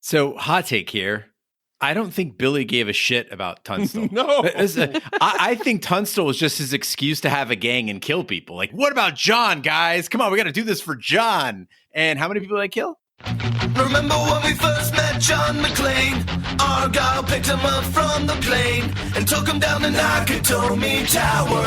So, hot take here. I don't think Billy gave a shit about Tunstall. No. I think Tunstall was just his excuse to have a gang and kill people. Like, what about John, guys? Come on, we got to do this for John. And how many people did I kill? Remember when we first met John McClane? Argyle picked him up from the plane and took him down the Nakatomi Tower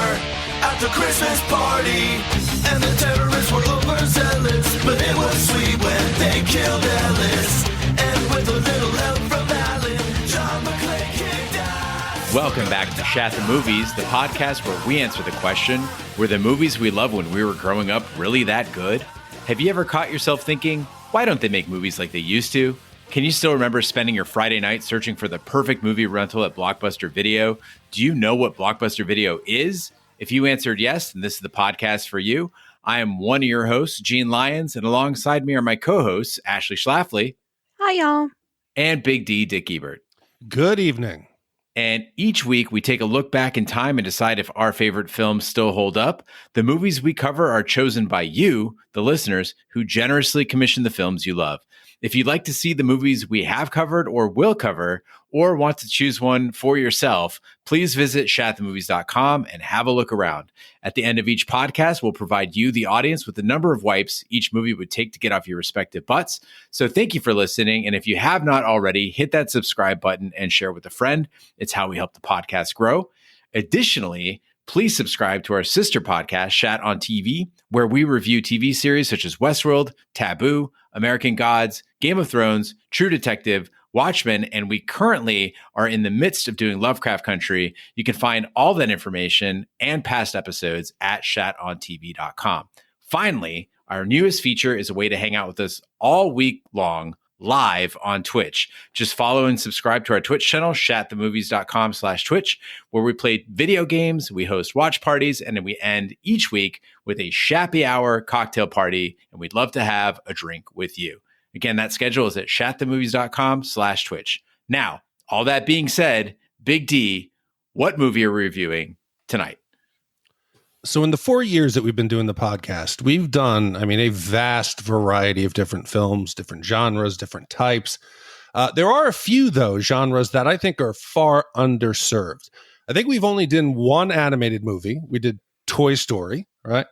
at the Christmas party. And the terrorists were overzealous, but it was sweet when they killed Ellis. And with a little help from Alan, John McClane kicked ass. Welcome back to Shat the Movies, the podcast where we answer the question, were the movies we loved when we were growing up really that good? Have you ever caught yourself thinking, why don't they make movies like they used to? Can you still remember spending your Friday night searching for the perfect movie rental at Blockbuster Video? Do you know what Blockbuster Video is? If you answered yes, then this is the podcast for you. I am one of your hosts, Gene Lyons, and alongside me are my co-hosts, Ashley Schlafly. Hi, y'all. And Big D, Dick Ebert. Good evening. And each week we take a look back in time and decide if our favorite films still hold up. The movies we cover are chosen by you, the listeners, who generously commission the films you love. If you'd like to see the movies we have covered or will cover, or want to choose one for yourself, please visit shatthemovies.com and have a look around. At the end of each podcast, we'll provide you, the audience, with the number of wipes each movie would take to get off your respective butts. So thank you for listening. And if you have not already, hit that subscribe button and share with a friend. It's how we help the podcast grow. Additionally, please subscribe to our sister podcast, Shat on TV, where we review TV series such as Westworld, Taboo, American Gods, Game of Thrones, True Detective, Watchmen, and we currently are in the midst of doing Lovecraft Country. You can find all that information and past episodes at shatontv.com. Finally, our newest feature is a way to hang out with us all week long live on Twitch. Just follow and subscribe to our Twitch channel, shatthemovies.com/Twitch, where we play video games, we host watch parties, and then we end each week with a Shappy Hour cocktail party, and we'd love to have a drink with you. Again, that schedule is at shatthemovies.com/Twitch. Now, all that being said, Big D, what movie are we reviewing tonight? So in the 4 years that we've been doing the podcast, we've done, a vast variety of different films, different genres, different types. There are a few, though, genres that I think are far underserved. I think we've only done one animated movie. We did Toy Story, right?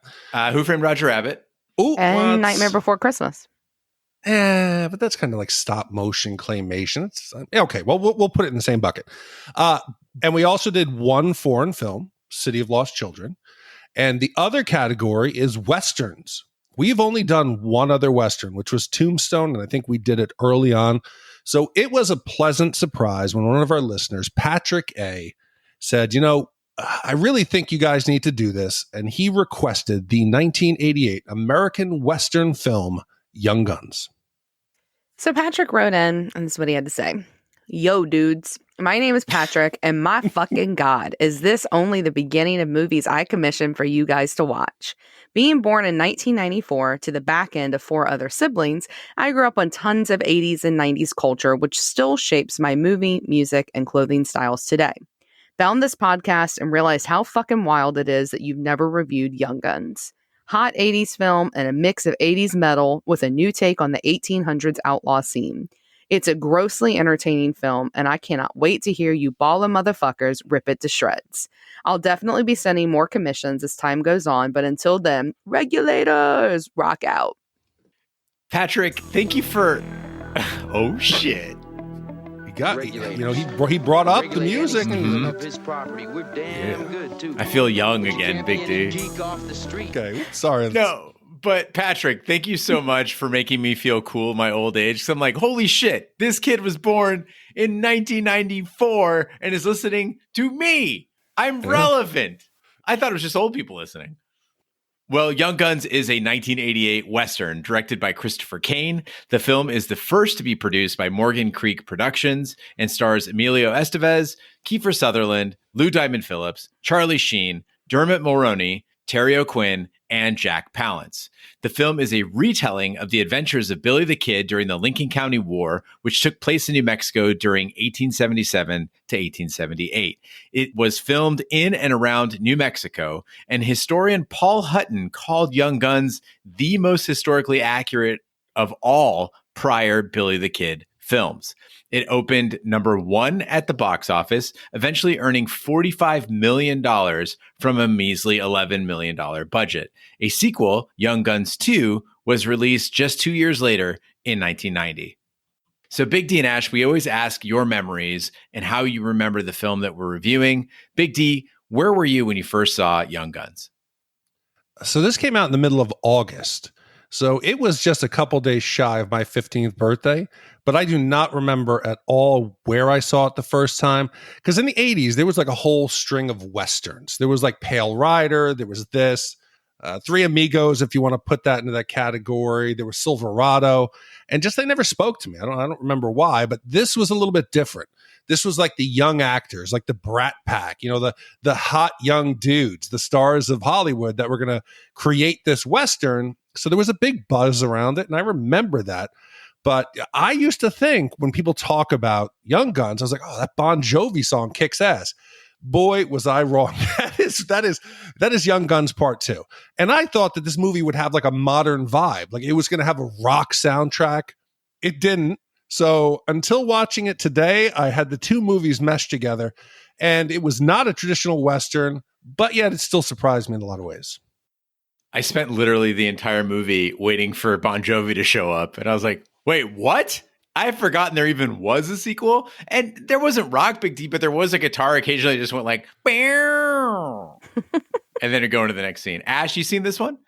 Who Framed Roger Rabbit? Ooh, And Nightmare Before Christmas. But that's kind of like stop motion claymation. Okay, well, we'll put it in the same bucket. And we also did one foreign film, City of Lost Children. And the other category is Westerns. We've only done one other Western, which was Tombstone, and I think we did it early on. So it was a pleasant surprise when one of our listeners, Patrick A., said, I really think you guys need to do this. And he requested the 1988 American Western film, Young Guns. So Patrick wrote in, and this is what he had to say. Yo, dudes. My name is Patrick, and my fucking God, is this only the beginning of movies I commissioned for you guys to watch? Being born in 1994 to the back end of 4 other siblings, I grew up on tons of 80s and 90s culture, which still shapes my movie, music, and clothing styles today. Found this podcast and realized how fucking wild it is that you've never reviewed Young Guns. Hot 80s film and a mix of 80s metal with a new take on the 1800s outlaw scene. It's a grossly entertaining film, and I cannot wait to hear you ballin' motherfuckers rip it to shreds. I'll definitely be sending more commissions as time goes on, but until then, Regulators, rock out. Patrick, thank you for... Oh, shit. He brought up the music. Mm-hmm. His property. We're damn good, too. I feel young again, Big D. Okay, sorry. No. But Patrick, thank you so much for making me feel cool in my old age. Because I'm like, holy shit, this kid was born in 1994 and is listening to me. I'm relevant. I thought it was just old people listening. Well, Young Guns is a 1988 Western directed by Christopher Kane. The film is the first to be produced by Morgan Creek Productions and stars Emilio Estevez, Kiefer Sutherland, Lou Diamond Phillips, Charlie Sheen, Dermot Mulroney, Terry O'Quinn, and Jack Palance. The film is a retelling of the adventures of Billy the Kid during the Lincoln County War, which took place in New Mexico during 1877 to 1878. It was filmed in and around New Mexico, and historian Paul Hutton called Young Guns the most historically accurate of all prior Billy the Kid films. It opened number 1 at the box office, eventually earning $45 million from a measly $11 million budget. A sequel, Young Guns 2, was released just 2 years later in 1990. So Big D and Ash, we always ask your memories and how you remember the film that we're reviewing. Big D, where were you when you first saw Young Guns? So this came out in the middle of August. So it was just a couple days shy of my 15th birthday, but I do not remember at all where I saw it the first time. Because in the 80s, there was like a whole string of Westerns. There was like Pale Rider, there was this, Three Amigos, if you want to put that into that category. There was Silverado, and just they never spoke to me. I don't remember why, but this was a little bit different. This was like the young actors, like the Brat Pack, the hot young dudes, the stars of Hollywood that were going to create this Western. So there was a big buzz around it, and I remember that. But I used to think when people talk about Young Guns, I was like, oh, that Bon Jovi song kicks ass. Boy, was I wrong. That is Young Guns Part 2. And I thought that this movie would have like a modern vibe. Like it was going to have a rock soundtrack. It didn't. So until watching it today, I had the two movies meshed together, and it was not a traditional Western, but yet it still surprised me in a lot of ways. I spent literally the entire movie waiting for Bon Jovi to show up, and I was like, wait, what? I had forgotten there even was a sequel, and there wasn't rock, Big D, but there was a guitar occasionally that just went like, and then it'd go into the next scene. Ash, you seen this one?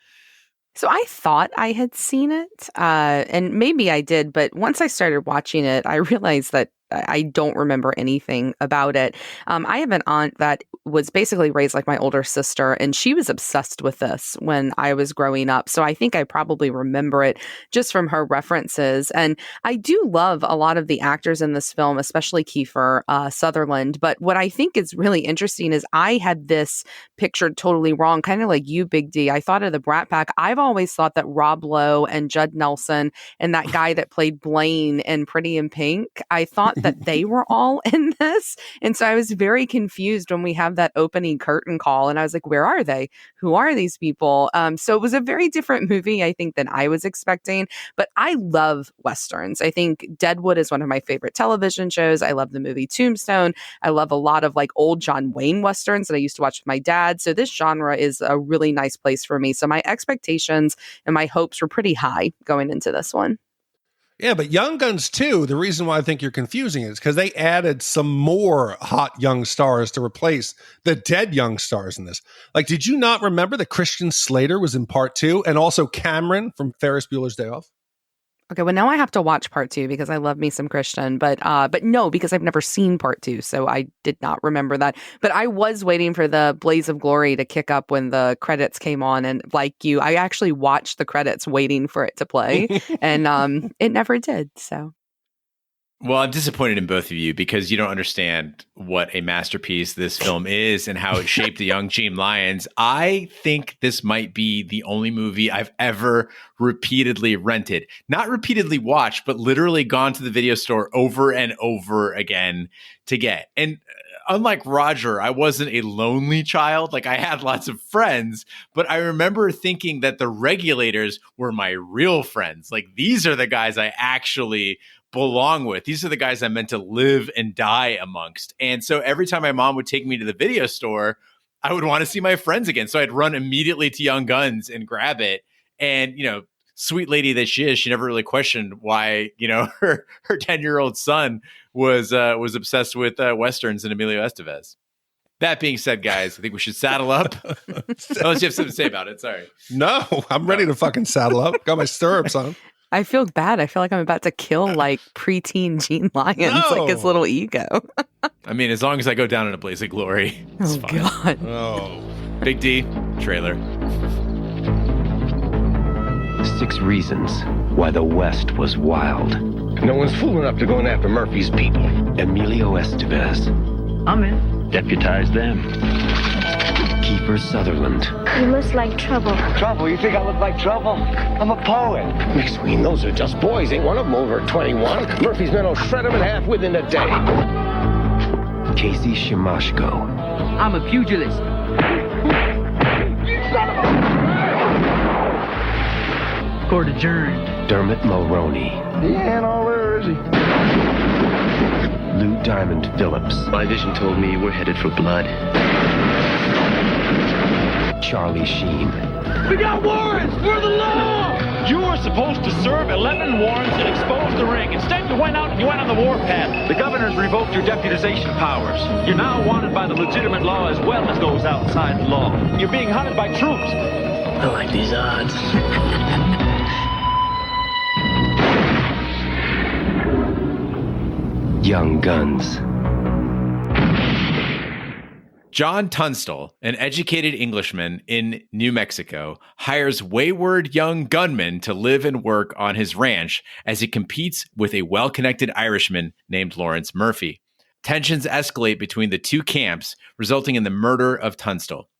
So I thought I had seen it, and maybe I did, but once I started watching it, I realized that I don't remember anything about it. I have an aunt that was basically raised like my older sister, and she was obsessed with this when I was growing up. So I think I probably remember it just from her references. And I do love a lot of the actors in this film, especially Kiefer Sutherland. But what I think is really interesting is I had this pictured totally wrong, kind of like you, Big D. I thought of the Brat Pack. I've always thought that Rob Lowe and Judd Nelson and that guy that played Blaine in Pretty in Pink, I thought that they were all in this. And so I was very confused when we have that opening curtain call, and I was like, where are they? Who are these people? So it was a very different movie, I think, than I was expecting. But I love Westerns. I think Deadwood is one of my favorite television shows. I love the movie Tombstone. I love a lot of like old John Wayne Westerns that I used to watch with my dad. So this genre is a really nice place for me. So my expectations and my hopes were pretty high going into this one. Yeah, but Young Guns 2, the reason why I think you're confusing it is because they added some more hot young stars to replace the dead young stars in this. Like, did you not remember that Christian Slater was in Part 2 and also Cameron from Ferris Bueller's Day Off? Okay, well, now I have to watch Part 2 because I love me some Christian, but no, because I've never seen Part 2, so I did not remember that. But I was waiting for the Blaze of Glory to kick up when the credits came on, and like you, I actually watched the credits waiting for it to play, and it never did, so. Well, I'm disappointed in both of you because you don't understand what a masterpiece this film is and how it shaped the young Gene Lyons. I think this might be the only movie I've ever repeatedly rented. Not repeatedly watched, but literally gone to the video store over and over again to get. And unlike Roger, I wasn't a lonely child. Like, I had lots of friends, but I remember thinking that the Regulators were my real friends. Like, these are the guys I actually belong with. These are the guys I'm meant to live and die amongst. And so every time my mom would take me to the video store, I would want to see my friends again. So I'd run immediately to Young Guns and grab it. And, sweet lady that she is, she never really questioned why, her 10-year-old son was obsessed with Westerns and Emilio Estevez. That being said, guys, I think we should saddle up. Unless you have something to say about it. Sorry. No, I'm ready to fucking saddle up. Got my stirrups on. I feel bad. I feel like I'm about to kill like preteen Gene Lyons, like his little ego. I mean, as long as I go down in a blaze of glory, it's fine. God. Oh, Big D, trailer. 6 reasons why the West was wild. No one's fool enough to go in after Murphy's people. Emilio Estevez. I'm in. Deputize them. Kiefer Sutherland. You look like trouble. Trouble? You think I look like trouble? I'm a poet. McSween, those are just boys. Ain't one of them over 21. Murphy's men will shred them in half within a day. Casey Shimashko. I'm a pugilist. You son of a... Court adjourned. Dermot Mulroney. He ain't all there, is he? Diamond Phillips. My vision told me we're headed for blood. Charlie Sheen. We got warrants for the law! You were supposed to serve 11 warrants and expose the ring. Instead, you went out and you went on the warpath. The governor's revoked your deputization powers. You're now wanted by the legitimate law as well as those outside the law. You're being hunted by troops. I like these odds. Young Guns. John Tunstall, an educated Englishman in New Mexico, hires wayward young gunmen to live and work on his ranch as he competes with a well-connected Irishman named Lawrence Murphy. Tensions escalate between the two camps, resulting in the murder of Tunstall.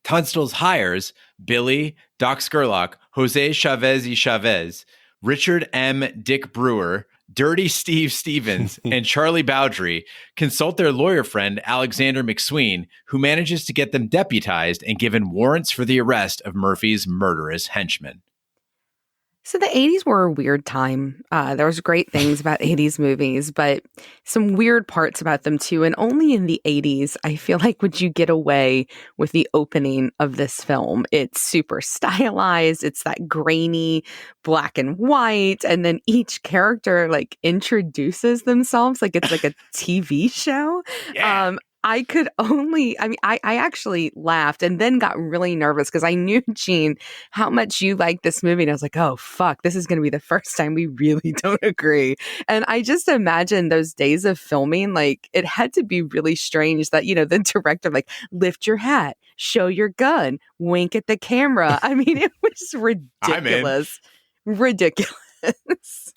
Tunstall's hires Billy, Doc Scurlock, Jose Chavez, Richard M. Dick Brewer, Dirty Steve Stevens, and Charlie Bowdry consult their lawyer friend Alexander McSween, who manages to get them deputized and given warrants for the arrest of Murphy's murderous henchmen. So the 80s were a weird time. There was great things about 80s movies, but some weird parts about them too. And only in the 80s, I feel like, would you get away with the opening of this film. It's super stylized. It's that grainy black and white. And then each character like introduces themselves like it's like a TV show. Yeah. I actually laughed and then got really nervous because I knew, Gene, how much you liked this movie. And I was like, oh, fuck, this is going to be the first time we really don't agree. And I just imagine those days of filming, like it had to be really strange that, the director, like, lift your hat, show your gun, wink at the camera. I mean, it was ridiculous. Ridiculous.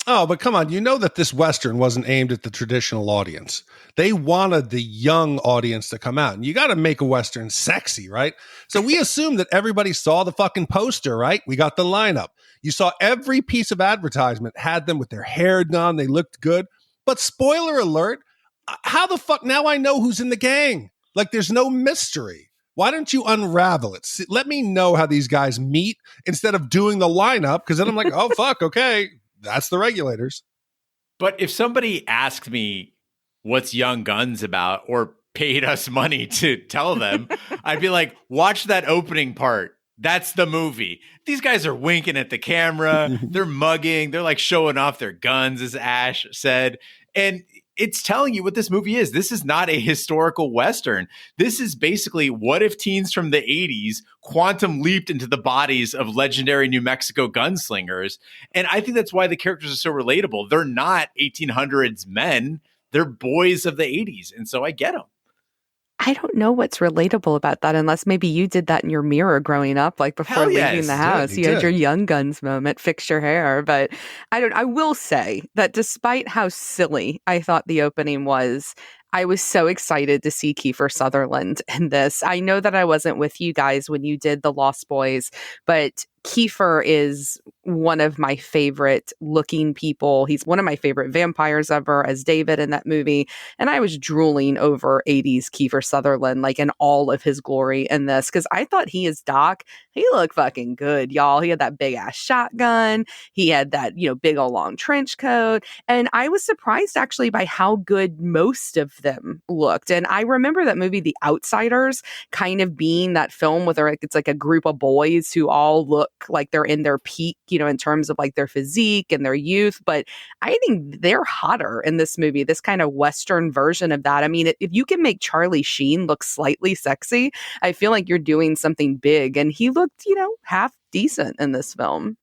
Oh, but come on. You know that this Western wasn't aimed at the traditional audience. They wanted the young audience to come out. And you got to make a Western sexy, right? So we assumed that everybody saw the fucking poster, right? We got the lineup. You saw every piece of advertisement had them with their hair done. They looked good. But spoiler alert, how the fuck now I know who's in the gang? Like there's no mystery. Why don't you unravel it? Let me know how these guys meet instead of doing the lineup. Because then I'm like, oh, fuck, okay. That's the Regulators. But if somebody asked me what's Young Guns about or paid us money to tell them, I'd be like, watch that opening part. That's the movie. These guys are winking at the camera. They're mugging. They're like showing off their guns, as Ash said. And it's telling you what this movie is. This is not a historical Western. This is basically what if teens from the 80s quantum leaped into the bodies of legendary New Mexico gunslingers. And I think that's why the characters are so relatable. They're not 1800s men. They're boys of the 80s. And so I get them. I don't know what's relatable about that unless maybe you did that in your mirror growing up, like before leaving the house. You had your Young Guns moment, fix your hair. But I will say that despite how silly I thought the opening was, I was so excited to see Kiefer Sutherland in this. I know that I wasn't with you guys when you did The Lost Boys, but Kiefer is one of my favorite looking people. He's one of my favorite vampires ever as David in that movie. And I was drooling over 80s Kiefer Sutherland, like in all of his glory in this, because I thought he is Doc. He looked fucking good, y'all. He had that big ass shotgun. He had that, big old long trench coat. And I was surprised actually by how good most of them looked. And I remember that movie, The Outsiders, kind of being that film where it's like a group of boys who all look like they're in their peak, in terms of like their physique and their youth. But I think they're hotter in this movie, this kind of Western version of that. I mean, if you can make Charlie Sheen look slightly sexy, I feel like you're doing something big. And he looked, half decent in this film.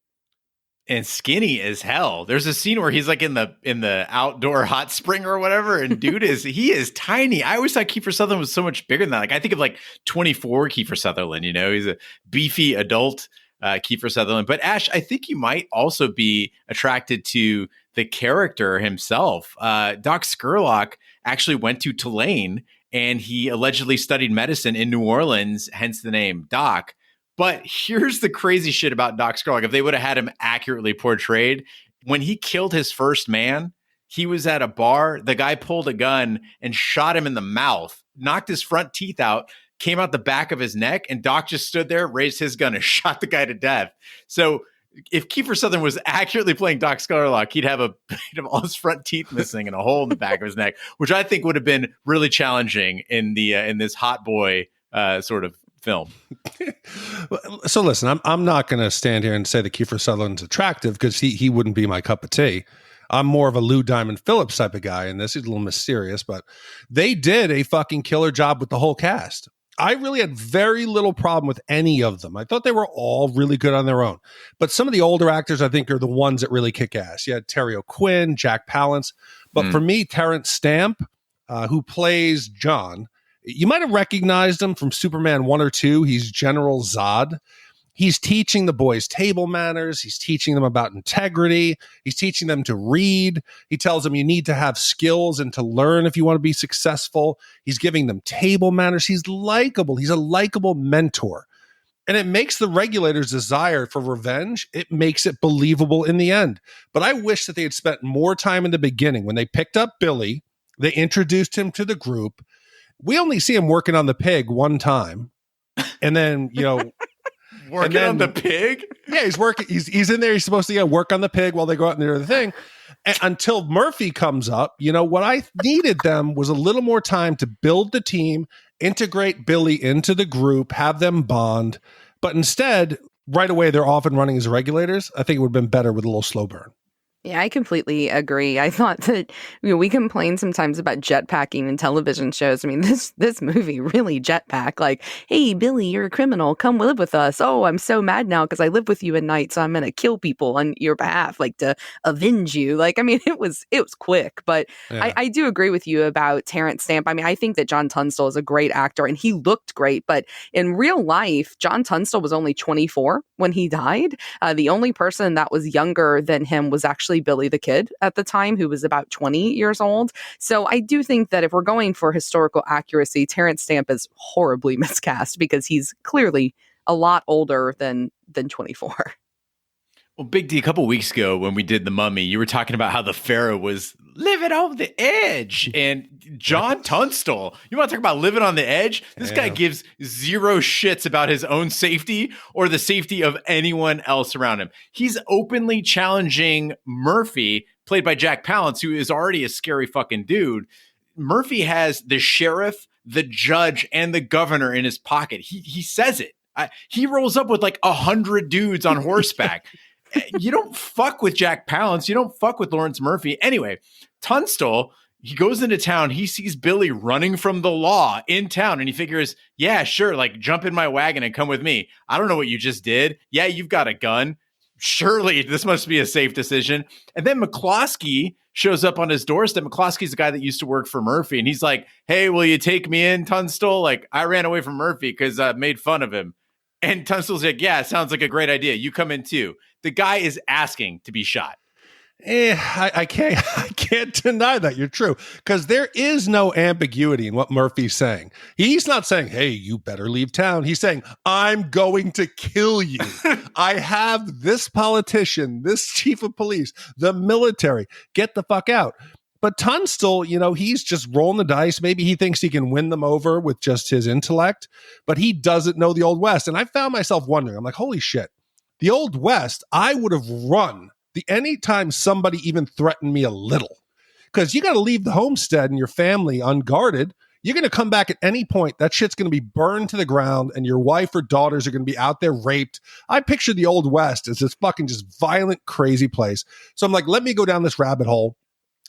And skinny as hell. There's a scene where he's like in the outdoor hot spring or whatever, and dude he is tiny. I always thought Kiefer Sutherland was so much bigger than that. Like I think of like 24 Kiefer Sutherland. He's a beefy adult Kiefer Sutherland. But Ash, I think you might also be attracted to the character himself. Doc Scurlock actually went to Tulane, and he allegedly studied medicine in New Orleans, hence the name Doc. But here's the crazy shit about Doc Scurlock. If they would have had him accurately portrayed, when he killed his first man, he was at a bar. The guy pulled a gun and shot him in the mouth, knocked his front teeth out, came out the back of his neck, and Doc just stood there, raised his gun, and shot the guy to death. So if Kiefer Sutherland was accurately playing Doc Scurlock, he'd have all his front teeth missing and a hole in the back of his neck, which I think would have been really challenging in this hot boy sort of film. So listen, I'm not going to stand here and say that Kiefer Sutherland's attractive because he wouldn't be my cup of tea. I'm more of a Lou Diamond Phillips type of guy, and this is a little mysterious, but they did a fucking killer job with the whole cast. I really had very little problem with any of them. I thought they were all really good on their own. But some of the older actors, I think, are the ones that really kick ass. You had Terry O'Quinn, Jack Palance. But for me, Terence Stamp, who plays John, you might have recognized him from Superman 1 or 2. He's General Zod. He's teaching the boys table manners. He's teaching them about integrity. He's teaching them to read. He tells them you need to have skills and to learn if you want to be successful. He's giving them table manners. He's likable. He's a likable mentor. And it makes the Regulators' desire for revenge, it makes it believable in the end. But I wish that they had spent more time in the beginning. When they picked up Billy, they introduced him to the group. We only see him working on the pig one time. And then, Working on the pig? Yeah, he's working. He's in there. He's supposed to work on the pig while they go out and do the thing. And until Murphy comes up, what I needed them was a little more time to build the team, integrate Billy into the group, have them bond. But instead, right away, they're off and running as Regulators. I think it would have been better with a little slow burn. Yeah, I completely agree. I thought that we complain sometimes about jetpacking in television shows. I mean, this movie really jetpack. Like, hey, Billy, you're a criminal. Come live with us. Oh, I'm so mad now because I live with you at night, so I'm going to kill people on your behalf, like to avenge you. Like, I mean, it was quick, but yeah. I do agree with you about Terence Stamp. I mean, I think that John Tunstall is a great actor, and he looked great. But in real life, John Tunstall was only 24 when he died. The only person that was younger than him was actually Billy the Kid at the time, who was about 20 years old. So I do think that if we're going for historical accuracy, Terence Stamp is horribly miscast because he's clearly a lot older than 24. Well, Big D, a couple weeks ago when we did The Mummy, you were talking about how the Pharaoh was living on the edge. And John Tunstall, you want to talk about living on the edge? This guy gives zero shits about his own safety or the safety of anyone else around him. He's openly challenging Murphy, played by Jack Palance, who is already a scary fucking dude. Murphy has the sheriff, the judge, and the governor in his pocket. He says it. He rolls up with like 100 dudes on horseback. You don't fuck with Jack Palance. You don't fuck with Lawrence Murphy. Anyway, Tunstall, he goes into town. He sees Billy running from the law in town, and he figures, yeah, sure, like jump in my wagon and come with me. I don't know what you just did. Yeah, you've got a gun. Surely this must be a safe decision. And then McCloskey shows up on his doorstep. McCloskey's the guy that used to work for Murphy, and he's like, hey, will you take me in, Tunstall? Like, I ran away from Murphy because I made fun of him. And Tunstall's like, yeah, sounds like a great idea. You come in too. The guy is asking to be shot. I can't deny that. You're true. Because there is no ambiguity in what Murphy's saying. He's not saying, hey, you better leave town. He's saying, I'm going to kill you. I have this politician, this chief of police, the military. Get the fuck out. But Tunstall, he's just rolling the dice. Maybe he thinks he can win them over with just his intellect, but he doesn't know the Old West. And I found myself wondering, I'm like, holy shit, the Old West, I would have run anytime somebody even threatened me a little. Because you got to leave the homestead and your family unguarded. You're going to come back at any point. That shit's going to be burned to the ground and your wife or daughters are going to be out there raped. I picture the Old West as this fucking just violent, crazy place. So I'm like, let me go down this rabbit hole.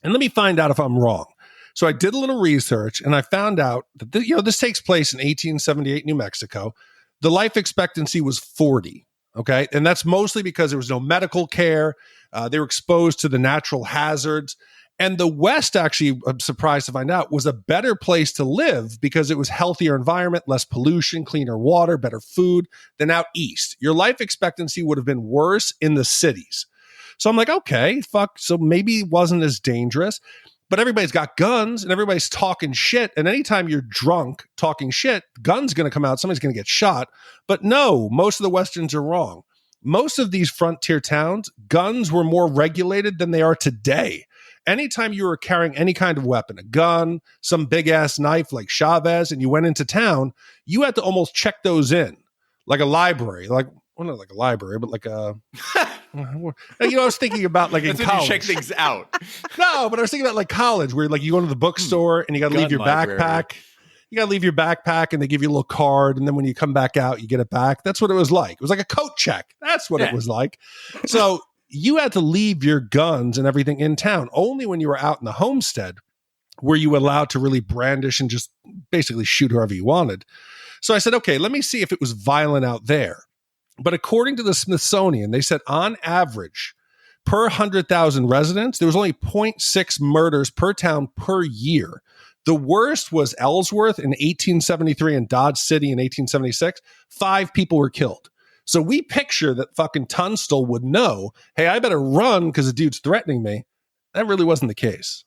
And let me find out if I'm wrong. So I did a little research, and I found out that this takes place in 1878 New Mexico. The life expectancy was 40, okay? And that's mostly because there was no medical care. They were exposed to the natural hazards. And the West, actually, I'm surprised to find out, was a better place to live because it was healthier environment, less pollution, cleaner water, better food than out East. Your life expectancy would have been worse in the cities. So I'm like, okay, fuck. So maybe it wasn't as dangerous, but everybody's got guns and everybody's talking shit. And anytime you're drunk talking shit, gun's going to come out. Somebody's going to get shot. But no, most of the Westerns are wrong. Most of these frontier towns, guns were more regulated than they are today. Anytime you were carrying any kind of weapon, a gun, some big ass knife like Chavez, and you went into town, you had to almost check those in like a library, like, well, not like a library, but like a I was thinking about like in That's when you college. check things out. No, but I was thinking about like college where like you go to the bookstore and you got to leave your library. backpack. You got to leave your backpack and they give you a little card. And then when you come back out, you get it back. That's what it was like. It was like a coat check. That's what it was like. So you had to leave your guns and everything in town. Only when you were out in the homestead were you allowed to really brandish and just basically shoot whoever you wanted. So I said, okay, let me see if it was violent out there. But according to the Smithsonian, they said on average, per 100,000 residents, there was only 0.6 murders per town per year. The worst was Ellsworth in 1873 and Dodge City in 1876. 5 people were killed. So we picture that fucking Tunstall would know, hey, I better run because the dude's threatening me. That really wasn't the case.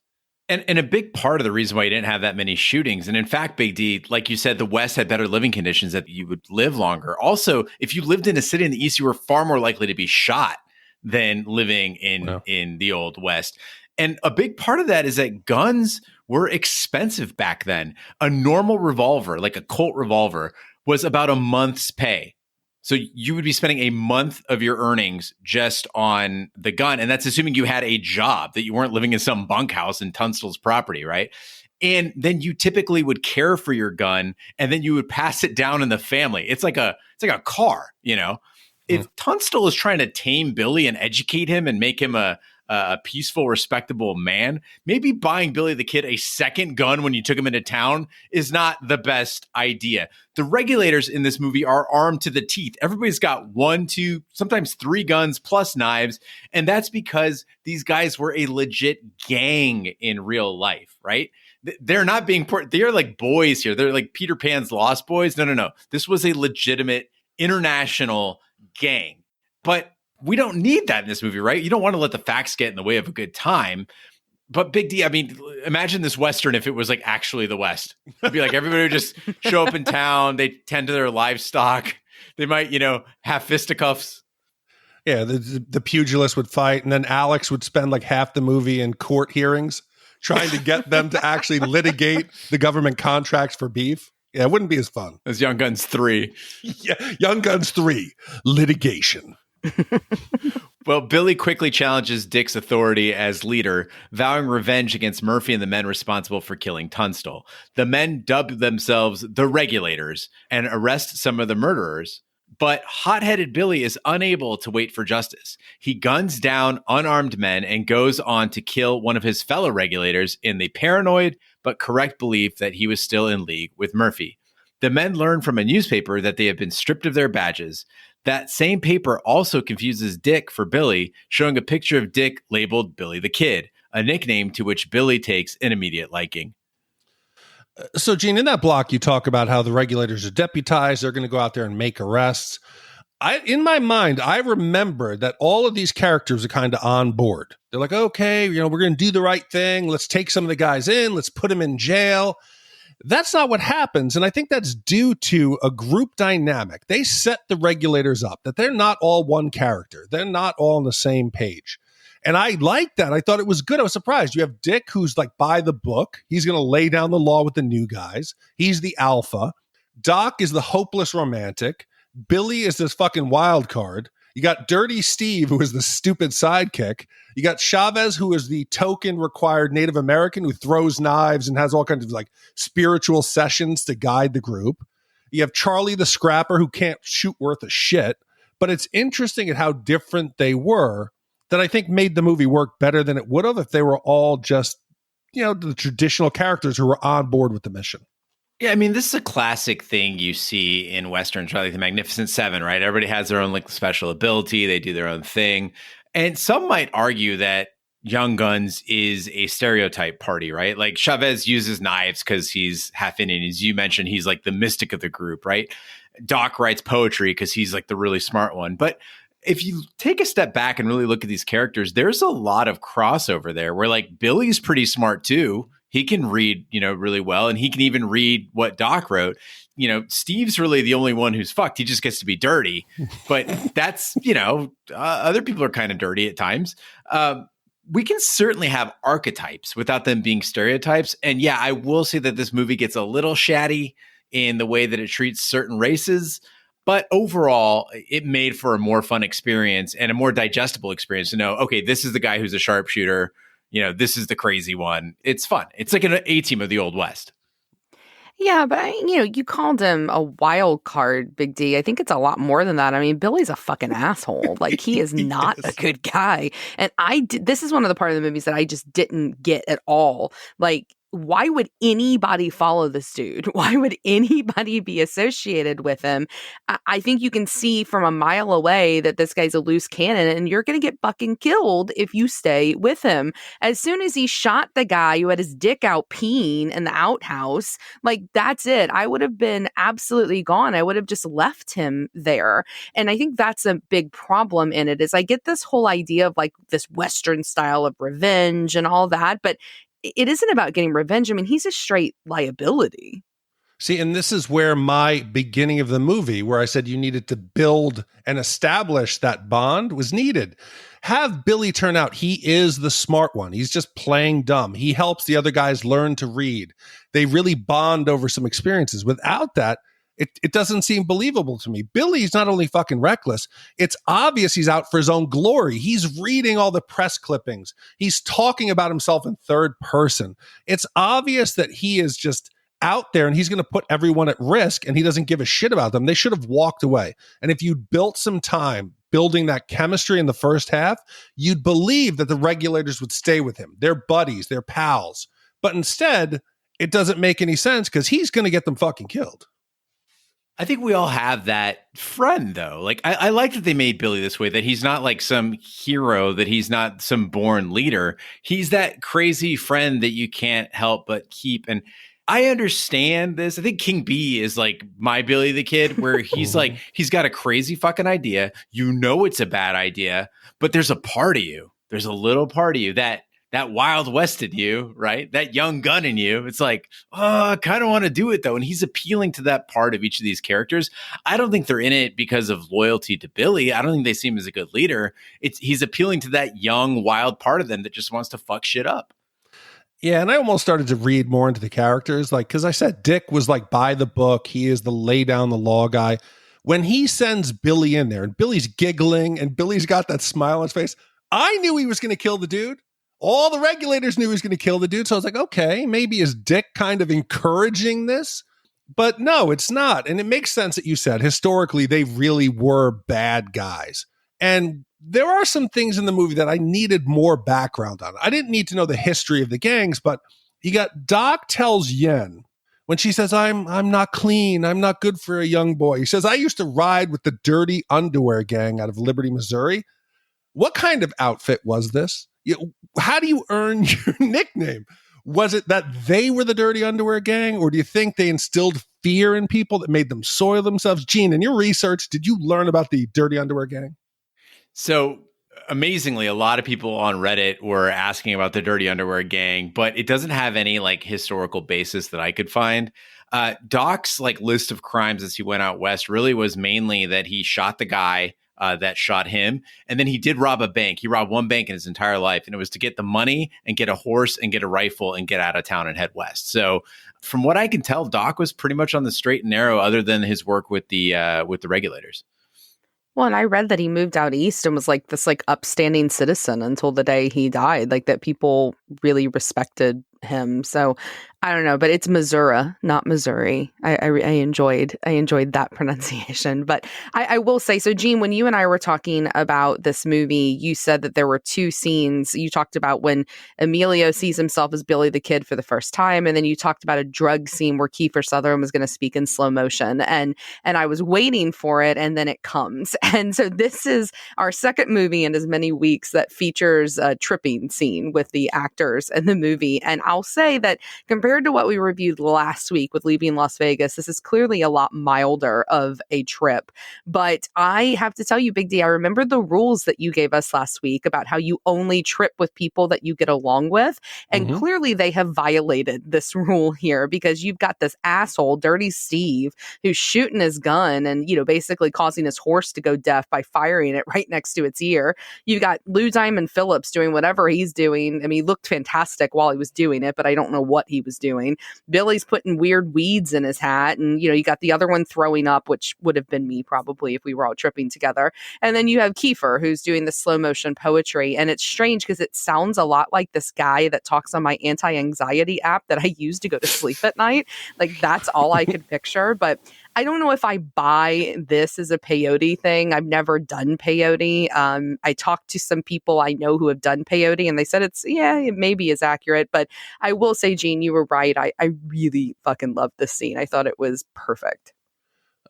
And a big part of the reason why you didn't have that many shootings, and in fact, Big D, like you said, the West had better living conditions that you would live longer. Also, if you lived in a city in the East, you were far more likely to be shot than living in the Old West. And a big part of that is that guns were expensive back then. A normal revolver, like a Colt revolver, was about a month's pay. So you would be spending a month of your earnings just on the gun. And that's assuming you had a job, that you weren't living in some bunkhouse in Tunstall's property, right? And then you typically would care for your gun and then you would pass it down in the family. It's like a car, you know? If Tunstall is trying to tame Billy and educate him and make him a peaceful, respectable man, maybe buying Billy the Kid a second gun when you took him into town is not the best idea. The Regulators in this movie are armed to the teeth. Everybody's got 1, 2, sometimes 3 guns plus knives. And that's because these guys were a legit gang in real life, right? They're not being they're like boys here. They're like Peter Pan's Lost Boys. No. This was a legitimate international gang. But we don't need that in this movie, right? You don't want to let the facts get in the way of a good time. But Big D, I mean, imagine this Western if it was like actually the West. It'd be like everybody would just show up in town. They tend to their livestock. They might, have fisticuffs. Yeah, the pugilist would fight, and then Alex would spend like half the movie in court hearings trying to get them to actually litigate the government contracts for beef. Yeah, it wouldn't be as fun. As Young Guns 3. Yeah, Young Guns 3, litigation. Well, Billy quickly challenges Dick's authority as leader, vowing revenge against Murphy and the men responsible for killing Tunstall. The men dub themselves the Regulators and arrest some of the murderers, but hot-headed Billy is unable to wait for justice. He guns down unarmed men and goes on to kill one of his fellow Regulators in the paranoid but correct belief that he was still in league with Murphy. The men learn from a newspaper that they have been stripped of their badges. That same paper also confuses Dick for Billy, showing a picture of Dick labeled Billy the Kid, a nickname to which Billy takes an immediate liking. So, Gene, in that block, you talk about how the Regulators are deputized. They're going to go out there and make arrests. In my mind, I remember that all of these characters are kind of on board. They're like, okay, we're going to do the right thing. Let's take some of the guys in. Let's put them in jail. That's not what happens. And I think that's due to a group dynamic. They set the Regulators up, that they're not all one character. They're not all on the same page. And I liked that. I thought it was good. I was surprised. You have Dick, who's like by the book. He's going to lay down the law with the new guys. He's the alpha. Doc is the hopeless romantic. Billy is this fucking wild card. You got Dirty Steve, who is the stupid sidekick. You got Chavez, who is the token required Native American who throws knives and has all kinds of like spiritual sessions to guide the group. You have Charlie the Scrapper, who can't shoot worth a shit. But it's interesting at how different they were that I think made the movie work better than it would have if they were all just, the traditional characters who were on board with the mission. Yeah, I mean, this is a classic thing you see in Westerns, like the Magnificent Seven, right? Everybody has their own like special ability. They do their own thing. And some might argue that Young Guns is a stereotype party, right? Like Chavez uses knives because he's half Indian. As you mentioned, he's like the mystic of the group, right? Doc writes poetry because he's like the really smart one. But if you take a step back and really look at these characters, there's a lot of crossover there where like Billy's pretty smart too. He can read, really well, and he can even read what Doc wrote. Steve's really the only one who's fucked. He just gets to be dirty. But that's, other people are kind of dirty at times. We can certainly have archetypes without them being stereotypes. And yeah, I will say that this movie gets a little shatty in the way that it treats certain races. But overall, it made for a more fun experience and a more digestible experience to know, okay, this is the guy who's a sharpshooter. This is the crazy one. It's fun. It's like an A-team of the Old West. Yeah, but you called him a wild card, Big D. I think it's a lot more than that. I mean, Billy's a fucking asshole. Like, he is not a good guy. And this is one of the part of the movies that I just didn't get at all. Like, why would anybody follow this dude? Why would anybody be associated with him? I think you can see from a mile away that this guy's a loose cannon and you're going to get fucking killed if you stay with him. As soon as he shot the guy who had his dick out peeing in the outhouse, like, that's it. I would have been absolutely gone. I would have just left him there. And I think that's a big problem in it is I get this whole idea of like this Western style of revenge and all that, but it isn't about getting revenge. I mean, he's a straight liability. See, and this is where my beginning of the movie, where I said you needed to build and establish that bond, was needed. Have Billy turn out he is the smart one. He's just playing dumb. He helps the other guys learn to read. They really bond over some experiences. Without that, it doesn't seem believable to me. Billy's not only fucking reckless, it's obvious he's out for his own glory. He's reading all the press clippings. He's talking about himself in third person. It's obvious that he is just out there and he's going to put everyone at risk and he doesn't give a shit about them. They should have walked away. And if you'd built some time building that chemistry in the first half, you'd believe that the regulators would stay with him. They're buddies, they're pals. But instead, it doesn't make any sense because he's going to get them fucking killed. I think we all have that friend, though. Like, I like that they made Billy this way, that he's not like some hero, that he's not some born leader. He's that crazy friend that you can't help but keep. And I understand this. I think King B is like my Billy the Kid, where he's like, he's got a crazy fucking idea. It's a bad idea, but there's a part of you. There's a little part of you that Wild West in you, right? That young gun in you. It's like, I kind of want to do it, though. And he's appealing to that part of each of these characters. I don't think they're in it because of loyalty to Billy. I don't think they see him as a good leader. He's appealing to that young, wild part of them that just wants to fuck shit up. Yeah, and I almost started to read more into the characters. Like, because I said Dick was like by the book. He is the lay down the law guy. When he sends Billy in there and Billy's giggling and Billy's got that smile on his face, I knew he was going to kill the dude. All the regulators knew he was going to kill the dude. So I was like, okay, maybe is Dick kind of encouraging this? But no, it's not. And it makes sense that you said historically they really were bad guys. And there are some things in the movie that I needed more background on. I didn't need to know the history of the gangs, but you got Doc tells Yen when she says, I'm not clean. I'm not good for a young boy. He says, I used to ride with the Dirty Underwear Gang out of Liberty, Missouri. What kind of outfit was this? How do you earn your nickname? Was it that they were the Dirty Underwear Gang, or do you think they instilled fear in people that made them soil themselves? Gene, in your research, did you learn about the Dirty Underwear Gang? So amazingly, a lot of people on Reddit were asking about the Dirty Underwear Gang, but it doesn't have any like historical basis that I could find. Doc's like list of crimes as he went out west really was mainly that he shot the guy that shot him. And then he did rob a bank. He robbed one bank in his entire life. And it was to get the money and get a horse and get a rifle and get out of town and head west. So from what I can tell, Doc was pretty much on the straight and narrow other than his work with the regulators. Well, and I read that he moved out east and was like this like upstanding citizen until the day he died, like that people really respected him. So I don't know, but it's Missouri, not Missouri. I enjoyed that pronunciation. But I will say, so Gene, when you and I were talking about this movie, you said that there were two scenes. You talked about when Emilio sees himself as Billy the Kid for the first time, and then you talked about a drug scene where Kiefer Sutherland was going to speak in slow motion, and I was waiting for it, and then it comes. And so this is our second movie in as many weeks that features a tripping scene with the actors in the movie. And I'll say that compared to what we reviewed last week with Leaving Las Vegas, this is clearly a lot milder of a trip. But I have to tell you, Big D, I remember the rules that you gave us last week about how you only trip with people that you get along with. And clearly they have violated this rule here, because you've got this asshole, Dirty Steve, who's shooting his gun and, basically causing his horse to go deaf by firing it right next to its ear. You've got Diamond Phillips doing whatever he's doing. I mean, he looked fantastic while he was doing doing it, but I don't know what he was doing. Billy's putting weird weeds in his hat. And, you got the other one throwing up, which would have been me probably if we were all tripping together. And then you have Kiefer, who's doing the slow motion poetry. And it's strange because it sounds a lot like this guy that talks on my anti-anxiety app that I use to go to sleep at night. Like, that's all I could picture. But I don't know if I buy this as a peyote thing. I've never done peyote. I talked to some people I know who have done peyote, and they said it maybe is accurate. But I will say, Gene, you were right. I really fucking loved this scene. I thought it was perfect.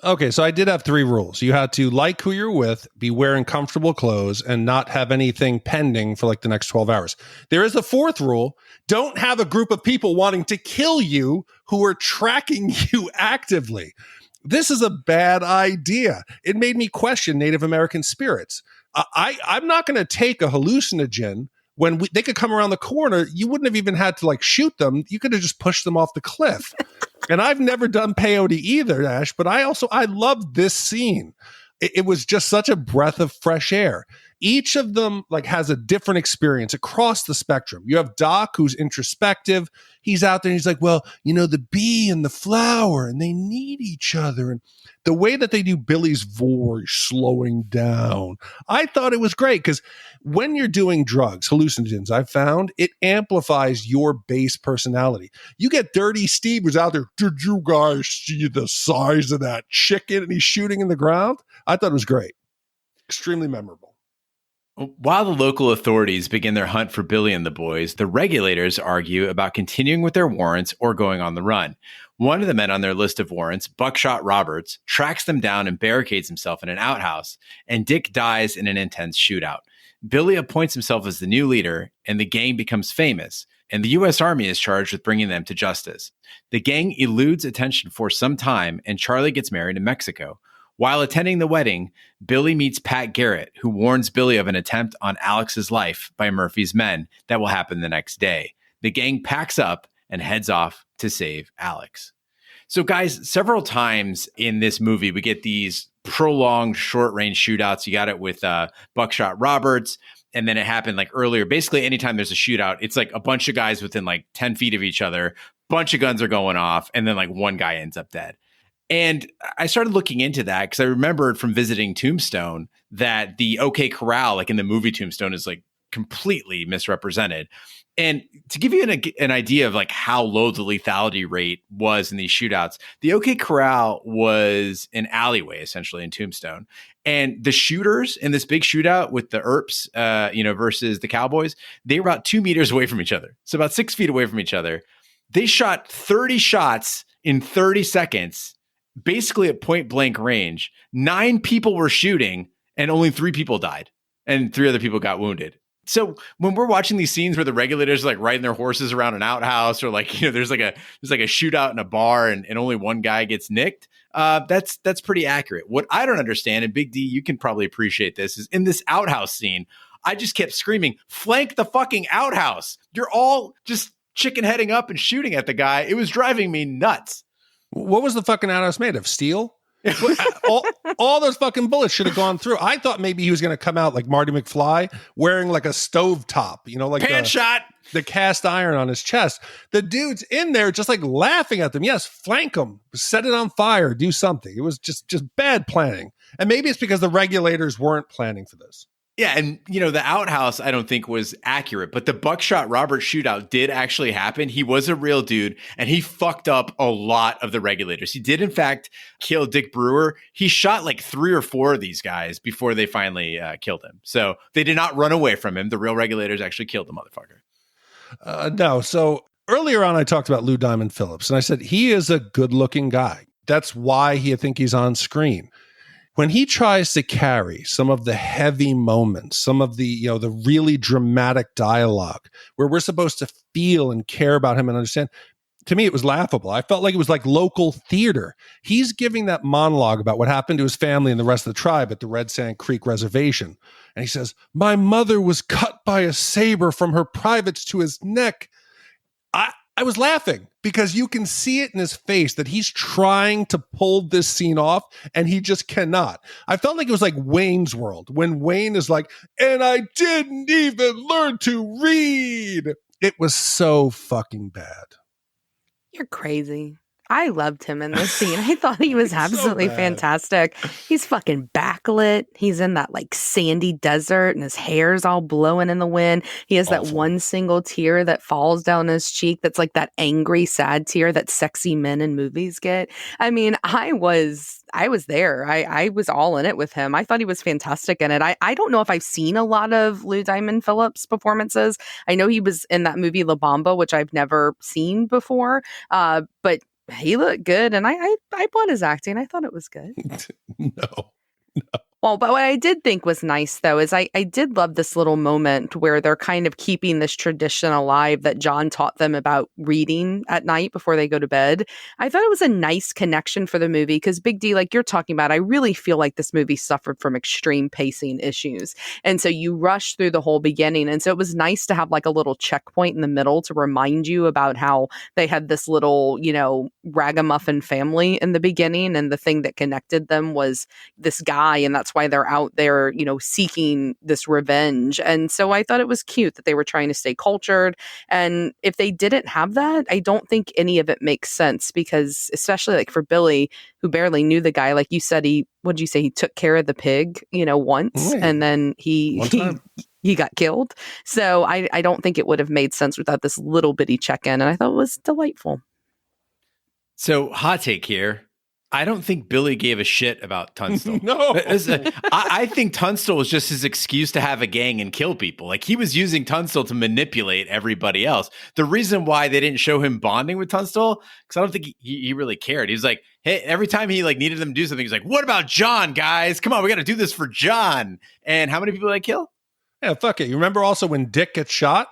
Okay, so I did have 3 rules. You had to like who you're with, be wearing comfortable clothes, and not have anything pending for like the next 12 hours. There is a 4th rule. Don't have a group of people wanting to kill you who are tracking you actively. This is a bad idea. It made me question Native American spirits. I'm not going to take a hallucinogen when they could come around the corner. You wouldn't have even had to like shoot them. You could have just pushed them off the cliff. And I've never done peyote either, Ash, but I love this scene. It was just such a breath of fresh air. Each of them like has a different experience across the spectrum. You have Doc, who's introspective. He's out there and he's like, well, the bee and the flower, and they need each other. And the way that they do Billy's voice slowing down, I thought it was great because when you're doing drugs, hallucinogens, I've found it amplifies your base personality. You get Dirty Steve who's out there, did you guys see the size of that chicken? And he's shooting in the ground. I thought it was great. Extremely memorable. While the local authorities begin their hunt for Billy and the boys, the regulators argue about continuing with their warrants or going on the run. One of the men on their list of warrants, Buckshot Roberts, tracks them down and barricades himself in an outhouse, and Dick dies in an intense shootout. Billy appoints himself as the new leader, and the gang becomes famous, and the U.S. Army is charged with bringing them to justice. The gang eludes attention for some time, and Charlie gets married in Mexico. While attending the wedding, Billy meets Pat Garrett, who warns Billy of an attempt on Alex's life by Murphy's men that will happen the next day. The gang packs up and heads off to save Alex. So, guys, several times in this movie, we get these prolonged short-range shootouts. You got it with Buckshot Roberts, and then it happened like earlier. Basically, anytime there's a shootout, it's like a bunch of guys within like 10 feet of each other, bunch of guns are going off, and then like one guy ends up dead. And I started looking into that because I remembered from visiting Tombstone that the OK Corral, like in the movie Tombstone, is like completely misrepresented. And to give you an idea of like how low the lethality rate was in these shootouts, the OK Corral was an alleyway essentially in Tombstone. And the shooters in this big shootout with the Earps, versus the Cowboys, they were about 2 meters away from each other. So about 6 feet away from each other. They shot 30 shots in 30 seconds. Basically at point blank range. 9 people were shooting and only 3 people died and 3 other people got wounded. So when we're watching these scenes where the regulators are like riding their horses around an outhouse or like, there's like a shootout in a bar and only one guy gets nicked. That's pretty accurate. What I don't understand, and Big D, you can probably appreciate this, is in this outhouse scene, I just kept screaming, flank the fucking outhouse. You're all just chicken heading up and shooting at the guy. It was driving me nuts. What was the fucking outhouse made of? Steel? all those fucking bullets should have gone through. I thought maybe he was going to come out like Marty McFly wearing like a stove top, like pan shot, the cast iron on his chest. The dude's in there just like laughing at them. Yes, flank them, set it on fire, do something. It was just bad planning. And maybe it's because the regulators weren't planning for this. Yeah, and the outhouse I don't think was accurate, but the Buckshot Roberts shootout did actually happen. He was a real dude, and he fucked up a lot of the regulators. He did, in fact, kill Dick Brewer. He shot like 3 or 4 of these guys before they finally killed him. So they did not run away from him. The real regulators actually killed the motherfucker. No, so earlier on I talked about Lou Diamond Phillips, and I said he is a good-looking guy. That's why I think he's on screen. When he tries to carry some of the heavy moments, some of the, the really dramatic dialogue where we're supposed to feel and care about him and understand, to me, it was laughable. I felt like it was like local theater. He's giving that monologue about what happened to his family and the rest of the tribe at the Red Sand Creek Reservation. And he says, my mother was cut by a saber from her privates to his neck. I was laughing because you can see it in his face that he's trying to pull this scene off and he just cannot. I felt like it was like Wayne's World when Wayne is like, and I didn't even learn to read. It was so fucking bad. You're crazy. I loved him in this scene. I thought he was absolutely fantastic. He's fucking backlit. He's in that like sandy desert and his hair's all blowing in the wind. He has that one single tear that falls down his cheek that's like that angry, sad tear that sexy men in movies get. I mean, I was there. I was all in it with him. I thought he was fantastic in it. I don't know if I've seen a lot of Lou Diamond Phillips performances. I know he was in that movie La Bamba, which I've never seen before. But he looked good, and I bought his acting. I thought it was good. No. Well, but what I did think was nice, though, is I did love this little moment where they're kind of keeping this tradition alive that John taught them about reading at night before they go to bed. I thought it was a nice connection for the movie because, Big D, like you're talking about, I really feel like this movie suffered from extreme pacing issues. And so you rush through the whole beginning. And so it was nice to have like a little checkpoint in the middle to remind you about how they had this little, ragamuffin family in the beginning. And the thing that connected them was this guy. And that's why they're out there, seeking this revenge. And so I thought it was cute that they were trying to stay cultured. And if they didn't have that, I don't think any of it makes sense because especially like for Billy, who barely knew the guy, like you said, he took care of the pig, once and then he got killed. So I don't think it would have made sense without this little bitty check-in. And I thought it was delightful. So hot take here. I don't think Billy gave a shit about Tunstall. No. I think Tunstall was just his excuse to have a gang and kill people. Like he was using Tunstall to manipulate everybody else. The reason why they didn't show him bonding with Tunstall, because I don't think he really cared. He was like, hey, every time he like needed them to do something, he's like, what about John, guys? Come on, we got to do this for John. And how many people did I kill? Yeah, fuck it. You remember also when Dick gets shot?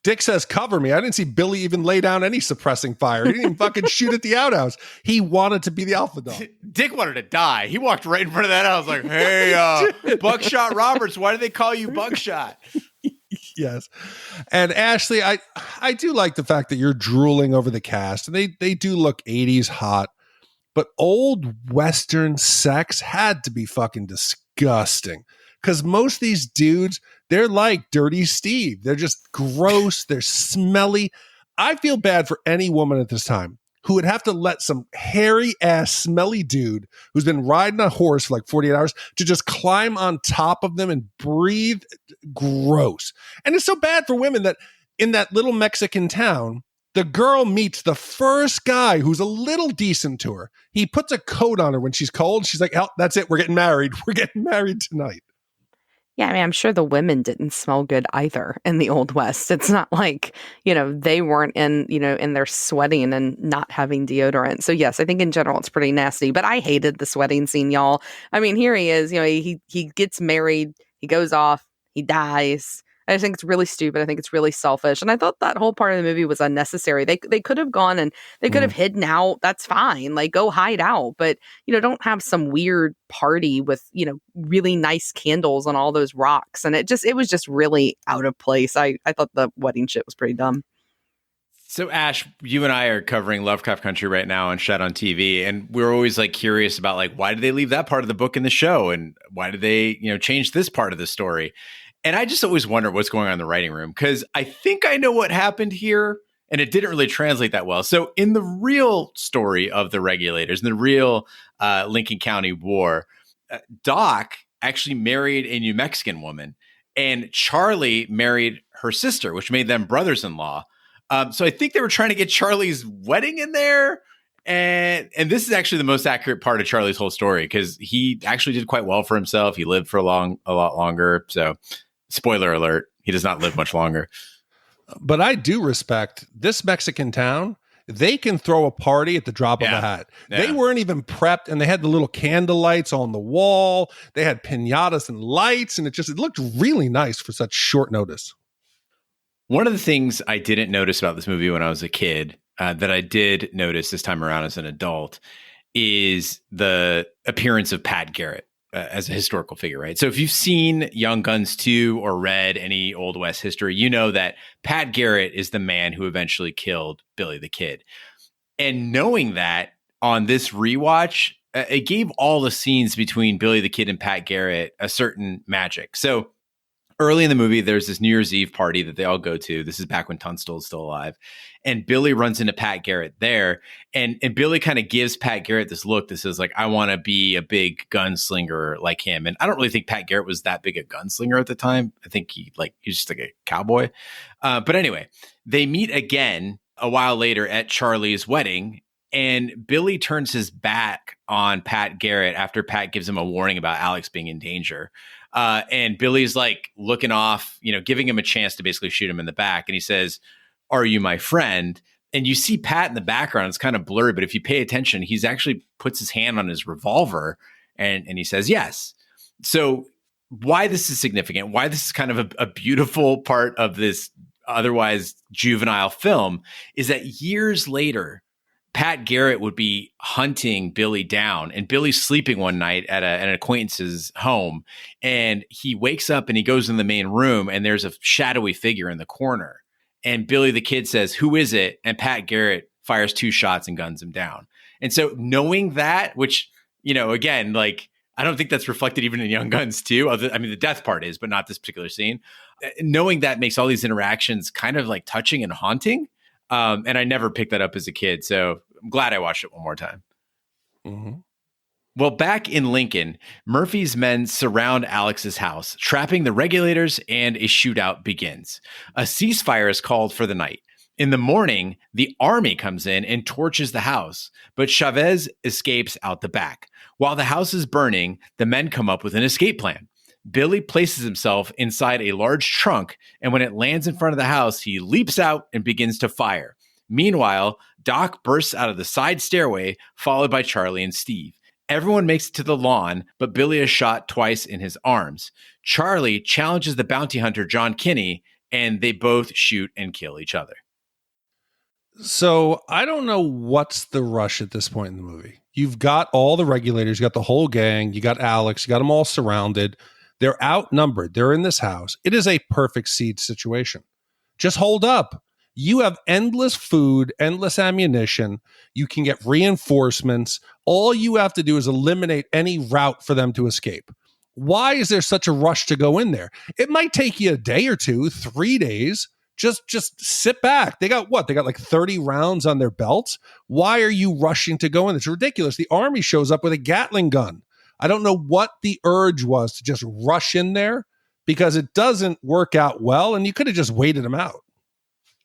Dick says, cover me. I didn't see Billy even lay down any suppressing fire. He didn't even fucking shoot at the outhouse. He wanted to be the alpha dog. Dick wanted to die. He walked right in front of that house like, hey, Buckshot Roberts, why do they call you Buckshot? Yes. And Ashley, I do like the fact that you're drooling over the cast. And they do look 80s hot. But old Western sex had to be fucking disgusting. Because most of these dudes, they're like Dirty Steve. They're just gross. They're smelly. I feel bad for any woman at this time who would have to let some hairy ass smelly dude who's been riding a horse for like 48 hours to just climb on top of them and breathe. Gross. And it's so bad for women that in that little Mexican town, the girl meets the first guy who's a little decent to her. He puts a coat on her when she's cold. She's like, oh, that's it. We're getting married. We're getting married tonight. Yeah, I mean, I'm sure the women didn't smell good either in the Old West. It's not like, they weren't in their sweating and not having deodorant. So yes, I think in general it's pretty nasty, but I hated the sweating scene, y'all. I mean, here he is, he gets married, he goes off, he dies. I just think it's really stupid. I think it's really selfish. And I thought that whole part of the movie was unnecessary. They could have gone and they could have hidden out. That's fine. Like, go hide out. But, don't have some weird party with, really nice candles on all those rocks. And it was just really out of place. I thought the wedding shit was pretty dumb. So, Ash, you and I are covering Lovecraft Country right now on Shat on TV, and we're always like curious about like why did they leave that part of the book in the show, and why did they change this part of the story? And I just always wonder what's going on in the writing room because I think I know what happened here, and it didn't really translate that well. So, in the real story of the Regulators, in the real Lincoln County War, Doc actually married a New Mexican woman, and Charlie married her sister, which made them brothers-in-law. So I think they were trying to get Charlie's wedding in there. And this is actually the most accurate part of Charlie's whole story because he actually did quite well for himself. He lived for a lot longer. So spoiler alert, he does not live much longer. But I do respect this Mexican town. They can throw a party at the drop of a hat. Yeah. They weren't even prepped, and they had the little candle lights on the wall. They had piñatas and lights, and it looked really nice for such short notice. One of the things I didn't notice about this movie when I was a kid that I did notice this time around as an adult is the appearance of Pat Garrett as a historical figure, right? So if you've seen Young Guns 2 or read any Old West history, you know that Pat Garrett is the man who eventually killed Billy the Kid. And knowing that on this rewatch, it gave all the scenes between Billy the Kid and Pat Garrett a certain magic. So early in the movie, there's this New Year's Eve party that they all go to. This is back when Tunstall is still alive. And Billy runs into Pat Garrett there. And Billy kind of gives Pat Garrett this look that says, like, I want to be a big gunslinger like him. And I don't really think Pat Garrett was that big a gunslinger at the time. I think he's just like a cowboy. But anyway, they meet again a while later at Charlie's wedding. And Billy turns his back on Pat Garrett after Pat gives him a warning about Alex being in danger. And Billy's like looking off, giving him a chance to basically shoot him in the back. And he says, "Are you my friend?" And you see Pat in the background. It's kind of blurry, but if you pay attention, he's actually puts his hand on his revolver and he says, yes. So why this is significant, why this is kind of a beautiful part of this otherwise juvenile film is that years later, Pat Garrett would be hunting Billy down, and Billy's sleeping one night at an acquaintance's home, and he wakes up and he goes in the main room and there's a shadowy figure in the corner. And Billy the kid says, "Who is it?" And Pat Garrett fires 2 shots and guns him down. And so knowing that, which, again, like, I don't think that's reflected even in Young Guns 2. The death part is, but not this particular scene. Knowing that makes all these interactions kind of like touching and haunting. And I never picked that up as a kid. So I'm glad I watched it one more time. Mm-hmm. Well, back in Lincoln, Murphy's men surround Alex's house, trapping the Regulators, and a shootout begins. A ceasefire is called for the night. In the morning, the army comes in and torches the house, but Chavez escapes out the back. While the house is burning, the men come up with an escape plan. Billy places himself inside a large trunk, and when it lands in front of the house, he leaps out and begins to fire. Meanwhile, Doc bursts out of the side stairway, followed by Charlie and Steve. Everyone makes it to the lawn, but Billy is shot twice in his arms. Charlie challenges the bounty hunter, John Kinney, and they both shoot and kill each other. So I don't know what's the rush at this point in the movie. You've got all the Regulators, you got the whole gang, you got Alex, you got them all surrounded. They're outnumbered. They're in this house. It is a perfect siege situation. Just hold up. You have endless food, endless ammunition. You can get reinforcements. All you have to do is eliminate any route for them to escape. Why is there such a rush to go in there? It might take you a day or 2, 3 days. Just sit back. They got what? They got like 30 rounds on their belts. Why are you rushing to go in? It's ridiculous. The army shows up with a Gatling gun. I don't know what the urge was to just rush in there because it doesn't work out well, and you could have just waited them out.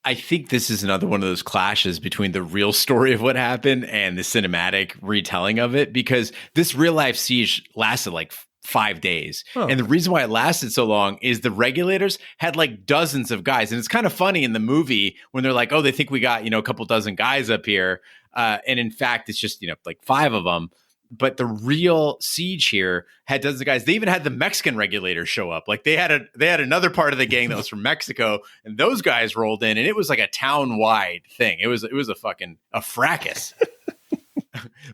I think this is another one of those clashes between the real story of what happened and the cinematic retelling of it, because this real life siege lasted like 5 days. Oh. And the reason why it lasted so long is the Regulators had like dozens of guys. And it's kind of funny in the movie when they're like, oh, they think we got, a couple dozen guys up here. And in fact, it's just, like 5 of them. But the real siege here had dozens of guys. They even had the Mexican Regulators show up. Like they had another part of the gang that was from Mexico, and those guys rolled in, and it was like a town-wide thing. It was a fracas.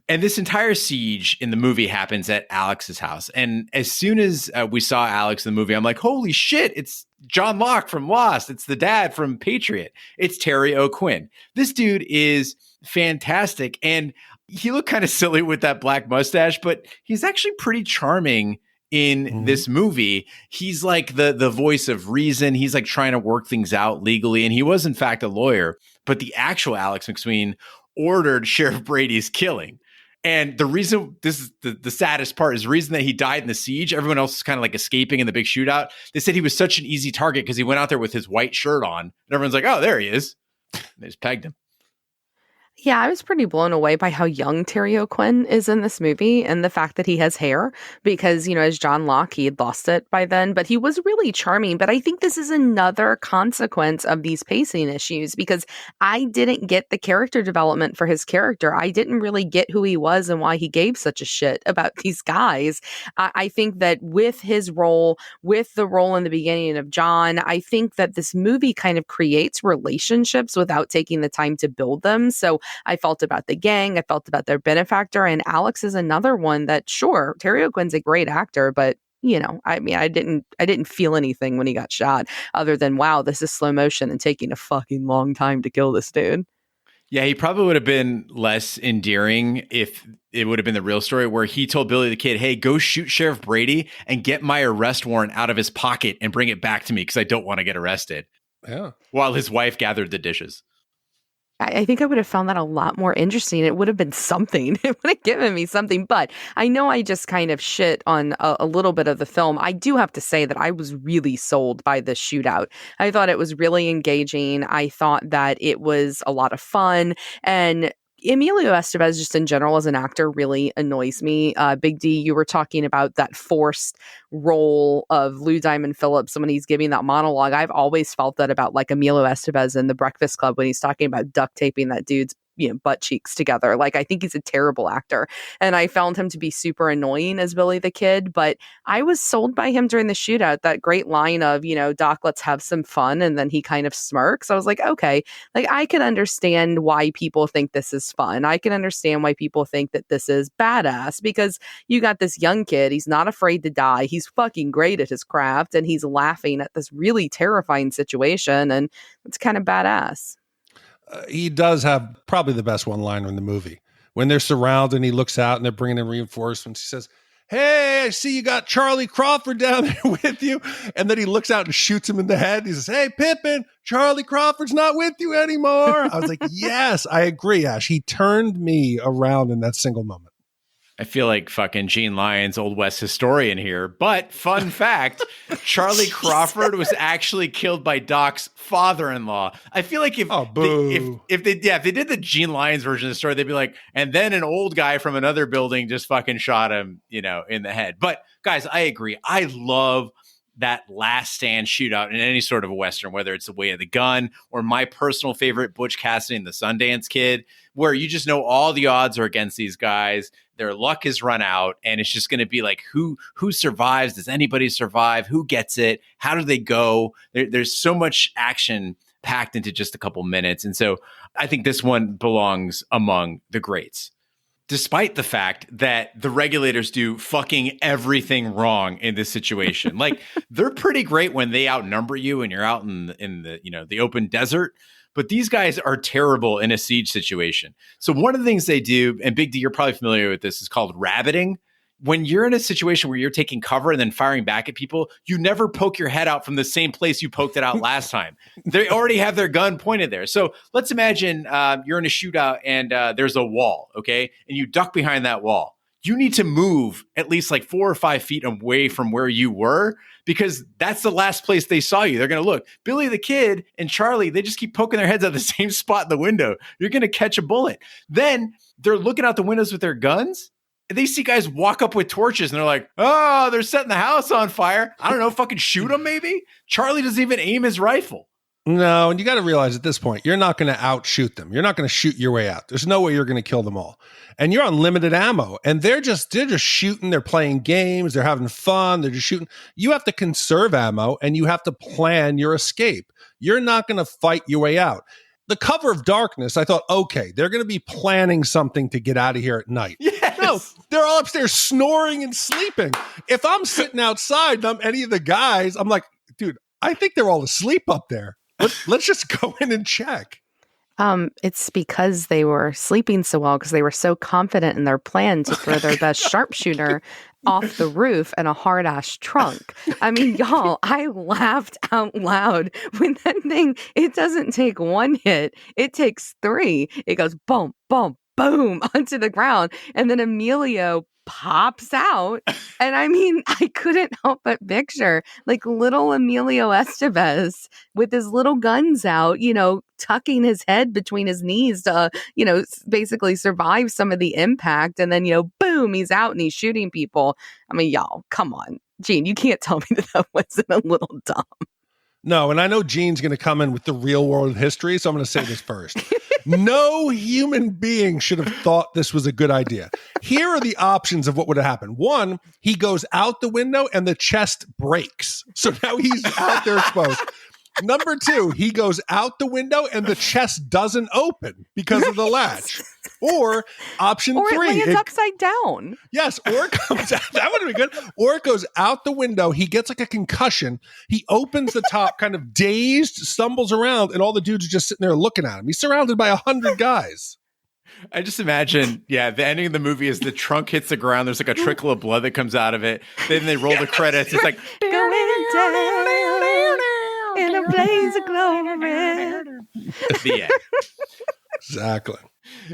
And this entire siege in the movie happens at Alex's house. And as soon as we saw Alex in the movie, I'm like, holy shit, it's John Locke from Lost. It's the dad from Patriot. It's Terry O'Quinn. This dude is fantastic. And he looked kind of silly with that black mustache, but he's actually pretty charming in this movie. He's like the voice of reason. He's like trying to work things out legally. And he was, in fact, a lawyer. But the actual Alex McSween ordered Sheriff Brady's killing. And the reason, this is the saddest part, is the reason that he died in the siege. Everyone else is kind of like escaping in the big shootout. They said he was such an easy target because he went out there with his white shirt on. And everyone's like, oh, there he is. And they just pegged him. Yeah, I was pretty blown away by how young Terry O'Quinn is in this movie and the fact that he has hair because, as John Locke, he had lost it by then, but he was really charming. But I think this is another consequence of these pacing issues because I didn't get the character development for his character. I didn't really get who he was and why he gave such a shit about these guys. I think that with his role, with the role in the beginning of John, I think that this movie kind of creates relationships without taking the time to build them. So I felt about the gang. I felt about their benefactor. And Alex is another one that, sure, Terry O'Quinn's a great actor, but I didn't feel anything when he got shot other than, wow, this is slow motion and taking a fucking long time to kill this dude. Yeah, he probably would have been less endearing if it would have been the real story where he told Billy the Kid, hey, go shoot Sheriff Brady and get my arrest warrant out of his pocket and bring it back to me because I don't want to get arrested. Yeah. While his wife gathered the dishes. I think I would have found that a lot more interesting. It would have been something. It would have given me something. But I know I just kind of shit on a little bit of the film. I do have to say that I was really sold by this shootout. I thought it was really engaging. I thought that it was a lot of fun. And Emilio Estevez, just in general as an actor, really annoys me. Big D, you were talking about that forced role of Lou Diamond Phillips when he's giving that monologue. I've always felt that about like Emilio Estevez in The Breakfast Club when he's talking about duct taping that dude's butt cheeks together. Like, I think he's a terrible actor. And I found him to be super annoying as Billy the Kid, but I was sold by him during the shootout. That great line of, Doc, let's have some fun. And then he kind of smirks. I was like, okay, like I can understand why people think this is fun. I can understand why people think that this is badass because you got this young kid. He's not afraid to die. He's fucking great at his craft and he's laughing at this really terrifying situation. And it's kind of badass. He does have probably the best one-liner in the movie. When they're surrounded and he looks out and they're bringing in reinforcements, he says, hey, I see you got Charlie Crawford down there with you. And then he looks out and shoots him in the head. He says, hey, Pippin, Charlie Crawford's not with you anymore. I was like, yes, I agree, Ash. He turned me around in that single moment. I feel like fucking Gene Lyons, Old West historian here. But fun fact, Charlie Crawford was actually killed by Doc's father-in-law. I feel like if they did the Gene Lyons version of the story, they'd be like, and then an old guy from another building just fucking shot him, in the head. But guys, I agree. I love that last stand shootout in any sort of a Western, whether it's The Way of the Gun or my personal favorite, Butch Cassidy and the Sundance Kid, where you just know all the odds are against these guys. Their luck has run out, and it's just going to be like, who survives? Does anybody survive? Who gets it? How do they go? There's so much action packed into just a couple minutes. And so I think this one belongs among the greats. Despite the fact that the Regulators do fucking everything wrong in this situation. Like, they're pretty great when they outnumber you and you're out in the the open desert. But these guys are terrible in a siege situation. So one of the things they do, and Big D, you're probably familiar with this, is called rabbiting. When you're in a situation where you're taking cover and then firing back at people, you never poke your head out from the same place you poked it out last time. They already have their gun pointed there. So let's imagine you're in a shootout and there's a wall, okay? And you duck behind that wall. You need to move at least like 4 or 5 feet away from where you were because that's the last place they saw you. They're going to look. Billy the Kid and Charlie, they just keep poking their heads out the same spot in the window. You're going to catch a bullet. Then they're looking out the windows with their guns. And they see guys walk up with torches and they're like, oh, they're setting the house on fire. I don't know, fucking shoot them maybe? Charlie doesn't even aim his rifle. No, and you got to realize at this point, you're not going to outshoot them. You're not going to shoot your way out. There's no way you're going to kill them all. And you're on limited ammo. And they're just shooting. They're playing games. They're having fun. They're just shooting. You have to conserve ammo and you have to plan your escape. You're not going to fight your way out. The cover of darkness, I thought, okay, they're going to be planning something to get out of here at night. Yes. No, they're all upstairs snoring and sleeping. If I'm sitting outside and I'm any of the guys, I'm like, dude, I think they're all asleep up there. Let's just go in and check. It's because they were sleeping so well because they were so confident in their plan to throw their best sharpshooter off the roof in a hard-ass trunk. I mean, y'all, I laughed out loud when that thing, it doesn't take one hit, it takes 3. It goes boom, boom, boom onto the ground. And then Emilio pops out. And I mean, I couldn't help but picture like little Emilio Estevez with his little guns out, tucking his head between his knees to, basically survive some of the impact. And then, boom, he's out and he's shooting people. I mean, y'all, come on. Gene, you can't tell me that wasn't a little dumb. No, and I know Gene's going to come in with the real world history, so I'm going to say this first. No human being should have thought this was a good idea. Here are the options of what would have happened. 1, he goes out the window and the chest breaks. So now he's out there exposed. Number 2, he goes out the window and the chest doesn't open because of the latch. Or option Or 3. it lands upside down. Yes, or it comes out. That would have been good. Or it goes out the window. He gets like a concussion. He opens the top, kind of dazed, stumbles around, and all the dudes are just sitting there looking at him. He's surrounded by 100 guys. I just imagine, the ending of the movie is the trunk hits the ground. There's like a trickle of blood that comes out of it. Then they roll the credits. It's like Going down in a blaze of glory. the end. Exactly.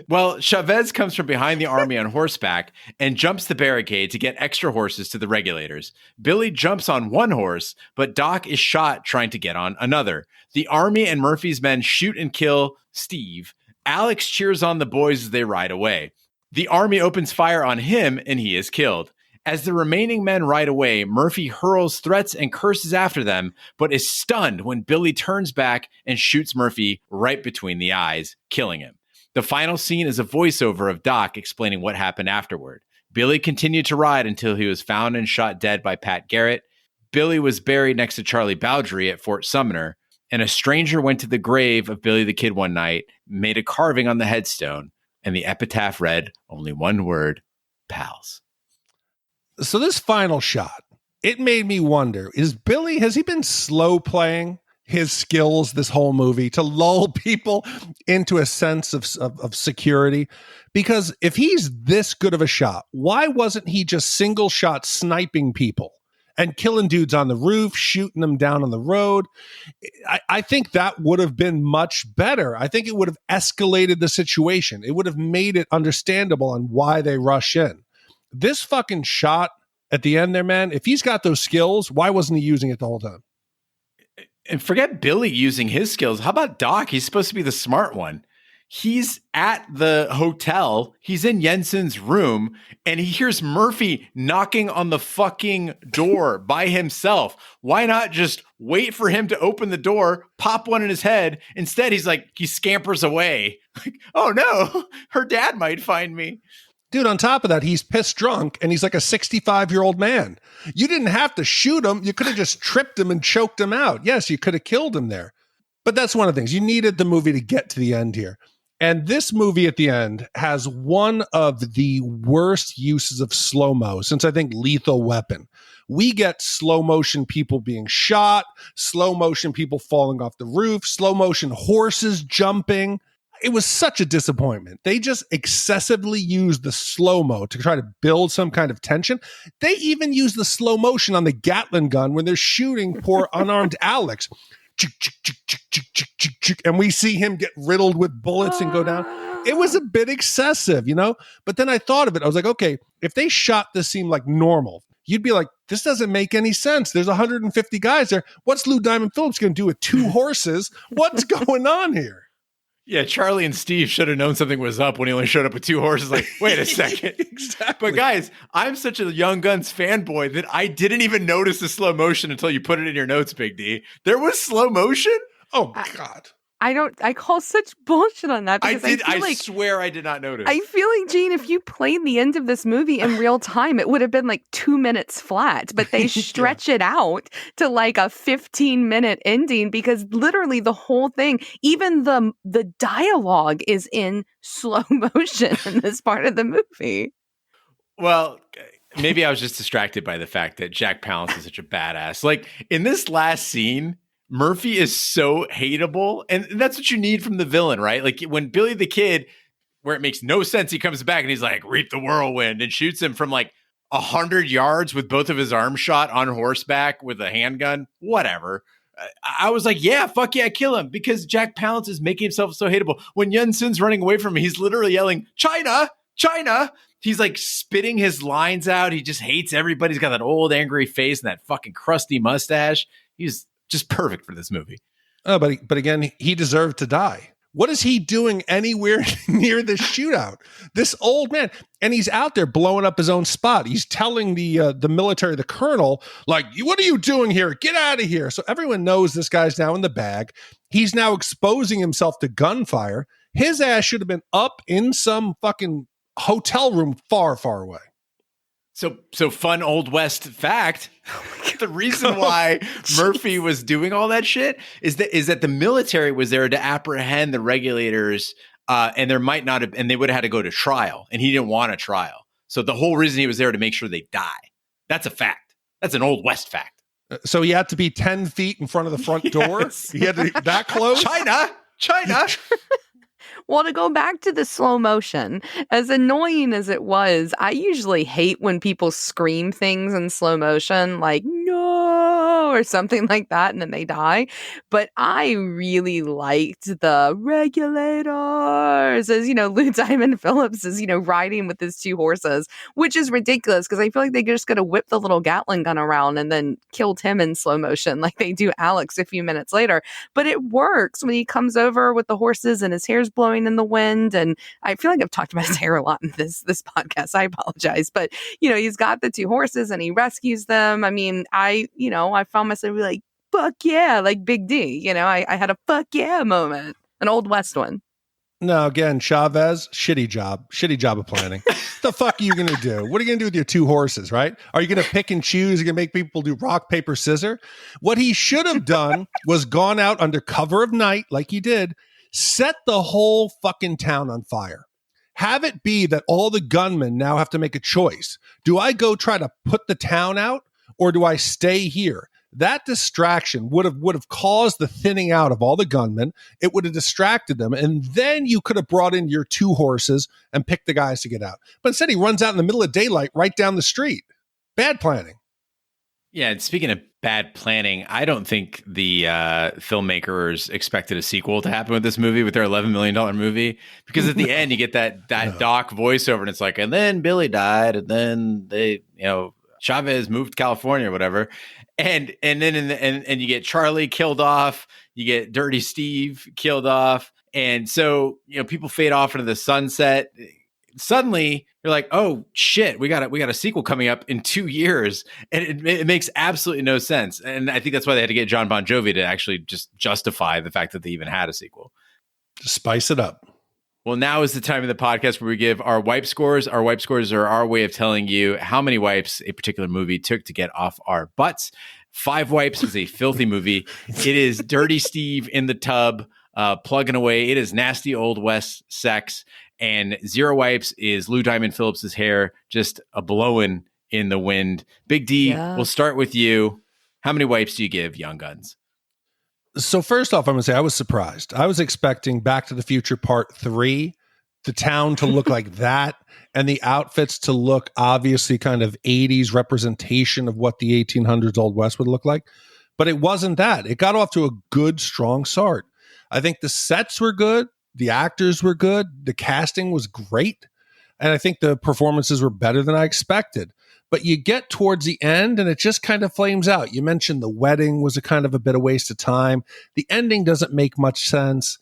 Well, Chavez comes from behind the army on horseback and jumps the barricade to get extra horses to the Regulators. Billy jumps on one horse, but Doc is shot trying to get on another. The army and Murphy's men shoot and kill Steve. Alex cheers on the boys as they ride away. The army opens fire on him and he is killed. As the remaining men ride away, Murphy hurls threats and curses after them, but is stunned when Billy turns back and shoots Murphy right between the eyes, killing him. The final scene is a voiceover of Doc explaining what happened afterward. Billy continued to ride until he was found and shot dead by Pat Garrett. Billy was buried next to Charlie Bowdry at Fort Sumner, and a stranger went to the grave of Billy the Kid one night, made a carving on the headstone, and the epitaph read only one word: pals. So this final shot, it made me wonder, has he been slow playing his skills this whole movie to lull people into a sense of security? Because if he's this good of a shot, why wasn't he just single shot sniping people and killing dudes on the roof, shooting them down on the road? I think that would have been much better. I think it would have escalated the situation. It would have made it understandable on why they rush in. This fucking shot at the end there, man, if he's got those skills, why wasn't he using it the whole time? And forget Billy using his skills. How about Doc? He's supposed to be the smart one. He's at the hotel. He's in Jensen's room and he hears Murphy knocking on the fucking door by himself. Why not just wait for him to open the door, pop one in his head? Instead, he scampers away. Like, oh no, her dad might find me. Dude, on top of that, he's pissed drunk and he's like a 65-year-old man. You didn't have to shoot him. You could have just tripped him and choked him out. Yes, you could have killed him there. But that's one of the things. You needed the movie to get to the end here. And this movie at the end has one of the worst uses of slow-mo since I think Lethal Weapon. We get slow motion people being shot, slow motion people falling off the roof, slow motion horses jumping. It was such a disappointment. They just excessively used the slow-mo to try to build some kind of tension. They even use the slow motion on the Gatling gun when they're shooting poor unarmed Alex. And we see him get riddled with bullets and go down. It was a bit excessive, But then I thought of it. I was like, okay, if they shot this scene like normal, you'd be like, this doesn't make any sense. There's 150 guys there. What's Lou Diamond Phillips going to do with 2 horses? What's going on here? Yeah, Charlie and Steve should have known something was up when he only showed up with 2 horses. Like, wait a second. Exactly. But guys, I'm such a Young Guns fanboy that I didn't even notice the slow motion until you put it in your notes, Big D. There was slow motion? Oh, God. I call such bullshit on that. Because I swear I did not notice. I feel like, Gene, if you played the end of this movie in real time, it would have been like 2 minutes flat, but they stretch it out to like a 15-minute ending because literally the whole thing, even the dialogue is in slow motion in this part of the movie. Well, maybe I was just distracted by the fact that Jack Palance is such a badass. Like in this last scene, Murphy is so hateable, and that's what you need from the villain, right? Like when Billy the Kid, where it makes no sense, he comes back and he's like, reap the whirlwind, and shoots him from like 100 yards with both of his arms shot on horseback with a handgun, whatever. I was like, yeah, fuck yeah, kill him, because Jack Palance is making himself so hateable. When Jensen's running away from him, he's literally yelling, China, China. He's like spitting his lines out. He just hates everybody. He's got that old angry face and that fucking crusty mustache. He's just perfect for this movie. Oh, but again, he deserved to die. What is he doing anywhere near the shootout? This old man, and he's out there blowing up his own spot. He's telling the military, the colonel, like, what are you doing here? Get out of here. So everyone knows this guy's now in the bag. He's now exposing himself to gunfire. His ass should have been up in some fucking hotel room far, far away. So fun Old West fact. The reason why Murphy was doing all that shit is that the military was there to apprehend the Regulators and there might not have, and they would have had to go to trial, and he didn't want a trial. So the whole reason he was there to make sure they die. That's a fact. That's an Old West fact. So he had to be 10 feet in front of the front door? Yes. He had to be that close? China. Well, to go back to the slow motion, as annoying as it was, I usually hate when people scream things in slow motion, like, no, or something like that, and then they die. But I really liked the Regulators, as, Lou Diamond Phillips is, riding with his 2 horses, which is ridiculous because I feel like they just going to whip the little Gatling gun around and then killed him in slow motion like they do Alex a few minutes later. But it works when he comes over with the horses and his hair's blowing in the wind. And I feel like I've talked about his hair a lot in this podcast. I apologize. But, he's got the 2 horses and he rescues them. I mean, I found myself like, fuck yeah, like Big D. I had a fuck yeah moment, an Old West one. No, again, Chavez, shitty job of planning. The fuck are you going to do? What are you going to do with your 2 horses, right? Are you going to pick and choose? You're going to make people do rock, paper, scissors? What he should have done was gone out under cover of night, like he did, set the whole fucking town on fire. Have it be that all the gunmen now have to make a choice. Do I go try to put the town out, or do I stay here? That distraction would have caused the thinning out of all the gunmen. It would have distracted them. And then you could have brought in your 2 horses and picked the guys to get out. But instead, he runs out in the middle of daylight right down the street. Bad planning. Yeah, and speaking of bad planning, I don't think the filmmakers expected a sequel to happen with this movie, with their $11 million movie, because at the end you get that Doc voiceover, and it's like, and then Billy died, and then they, Chavez moved to California or whatever, and then and you get Charlie killed off, you get Dirty Steve killed off, and so people fade off into the sunset. Suddenly you're like, oh shit, we got a sequel coming up in 2 years, and it makes absolutely no sense. And I think that's why they had to get John Bon Jovi to actually just justify the fact that they even had a sequel. Just spice it up. Well, now is the time of the podcast where we give our wipe scores. Our wipe scores are our way of telling you how many wipes a particular movie took to get off our butts. 5 wipes is a filthy movie. It is Dirty Steve in the tub, plugging away. It is nasty Old West sex. And 0 wipes is Lou Diamond Phillips' hair just a blowing in the wind. Big D, We'll start with you. How many wipes do you give Young Guns? So first off, I'm going to say I was surprised. I was expecting Back to the Future Part 3, the town to look like that, and the outfits to look obviously kind of 80s representation of what the 1800s Old West would look like. But it wasn't that. It got off to a good, strong start. I think the sets were good. The actors were good. The casting was great. And I think the performances were better than I expected. But you get towards the end and it just kind of flames out. You mentioned the wedding was a kind of a bit of waste of time. The ending doesn't make much sense.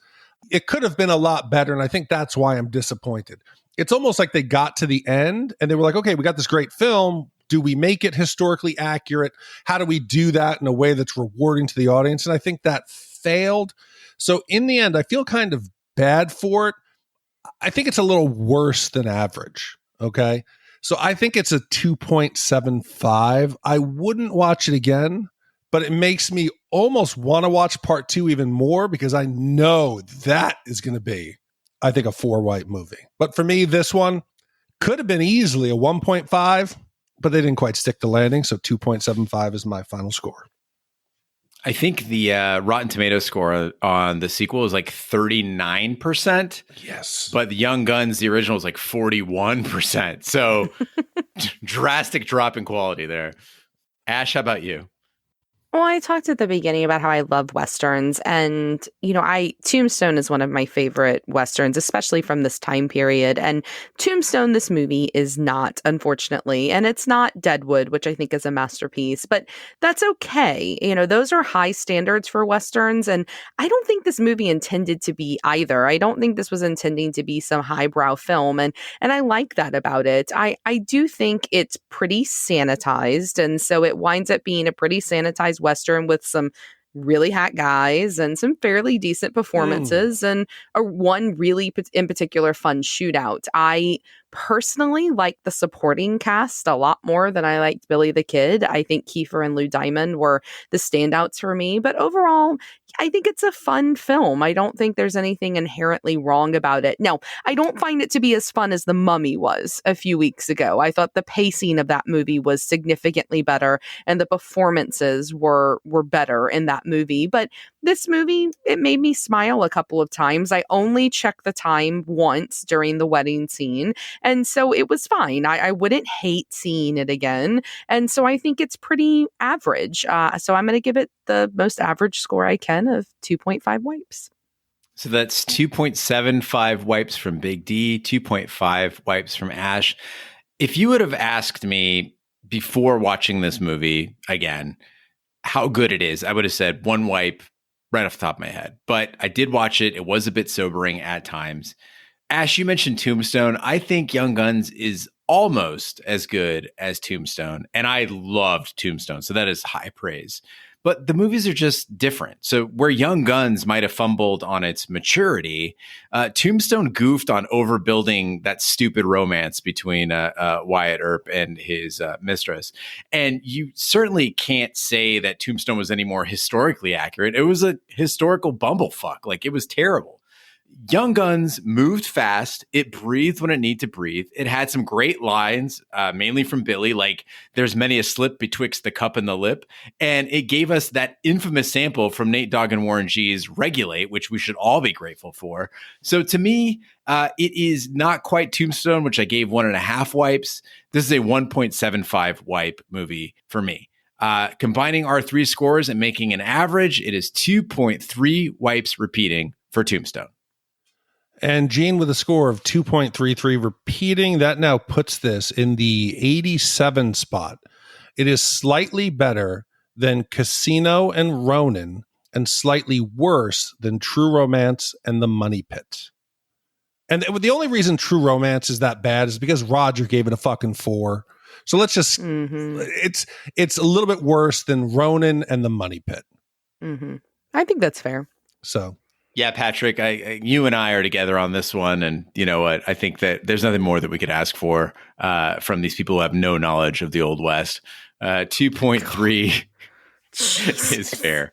It could have been a lot better. And I think that's why I'm disappointed. It's almost like they got to the end and they were like, okay, we got this great film. Do we make it historically accurate? How do we do that in a way that's rewarding to the audience? And I think that failed. So in the end, I feel kind of bad for it. I think it's a little worse than average. Okay. So I think it's a 2.75. I wouldn't watch it again, but it makes me almost want to watch part 2 even more because I know that is going to be, I think, a 4 wipe movie. But for me, this one could have been easily a 1.5, but they didn't quite stick the landing. So 2.75 is my final score. I think the Rotten Tomatoes score on the sequel is like 39%. Yes. But the Young Guns, the original, is like 41%. So drastic drop in quality there. Ash, how about you? Well, I talked at the beginning about how I love Westerns, and, Tombstone is one of my favorite Westerns, especially from this time period. And Tombstone, this movie, is not, unfortunately, and it's not Deadwood, which I think is a masterpiece, but that's okay. Those are high standards for Westerns, and I don't think this movie intended to be either. I don't think this was intending to be some highbrow film, and I like that about it. I do think it's pretty sanitized, and so it winds up being a pretty sanitized Western with some really hot guys and some fairly decent performances and one really in particular fun shootout. I personally like the supporting cast a lot more than I liked Billy the Kid. I think Kiefer and Lou Diamond were the standouts for me. But overall, I think it's a fun film. I don't think there's anything inherently wrong about it. Now, I don't find it to be as fun as The Mummy was a few weeks ago. I thought the pacing of that movie was significantly better and the performances were better in that movie. But this movie, it made me smile a couple of times. I only checked the time once during the wedding scene. And so it was fine. I wouldn't hate seeing it again. And so I think it's pretty average. So I'm going to give it the most average score I can of 2.5 wipes. So that's 2.75 wipes from Big D, 2.5 wipes from Ash. If you would have asked me before watching this movie again, how good it is, I would have said 1 wipe right off the top of my head. But I did watch it. It was a bit sobering at times. Ash, you mentioned Tombstone. I think Young Guns is almost as good as Tombstone. And I loved Tombstone. So that is high praise. But the movies are just different. So where Young Guns might have fumbled on its maturity, Tombstone goofed on overbuilding that stupid romance between Wyatt Earp and his mistress. And you certainly can't say that Tombstone was any more historically accurate. It was a historical bumblefuck. Like, it was terrible. Young Guns moved fast. It breathed when it needed to breathe. It had some great lines, mainly from Billy, like "There's many a slip betwixt the cup and the lip." And it gave us that infamous sample from Nate Dogg and Warren G's Regulate, which we should all be grateful for. So to me, it is not quite Tombstone, which I gave 1.5 wipes. This is a 1.75 wipe movie for me. Combining our 3 scores and making an average, it is 2.3 wipes repeating for Tombstone. And Gene with a score of 2.33 repeating, that now puts this in the 87 spot. It is slightly better than Casino and Ronin and slightly worse than True Romance and The Money Pit. And the only reason True Romance is that bad is because Roger gave it a fucking 4. So let's just, it's a little bit worse than Ronin and The Money Pit. Mm-hmm. I think that's fair. So. Yeah, Patrick, you and I are together on this one. And you know what? I think that there's nothing more that we could ask for from these people who have no knowledge of the Old West. 2.3 is fair.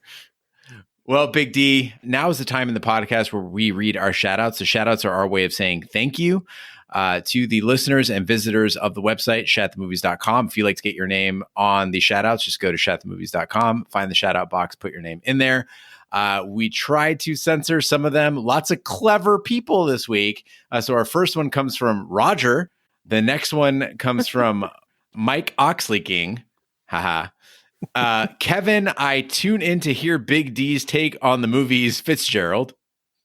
Well, Big D, now is the time in the podcast where we read our shout-outs. The shout-outs are our way of saying thank you to the listeners and visitors of the website, shatthemovies.com. If you'd like to get your name on the shout-outs, just go to shatthemovies.com, find the shout-out box, put your name in there. We tried to censor some of them. Lots of clever people this week. So our first one comes from Roger. The next one comes from Mike Oxley King. Haha. Kevin, I tune in to hear Big D's take on the movies Fitzgerald.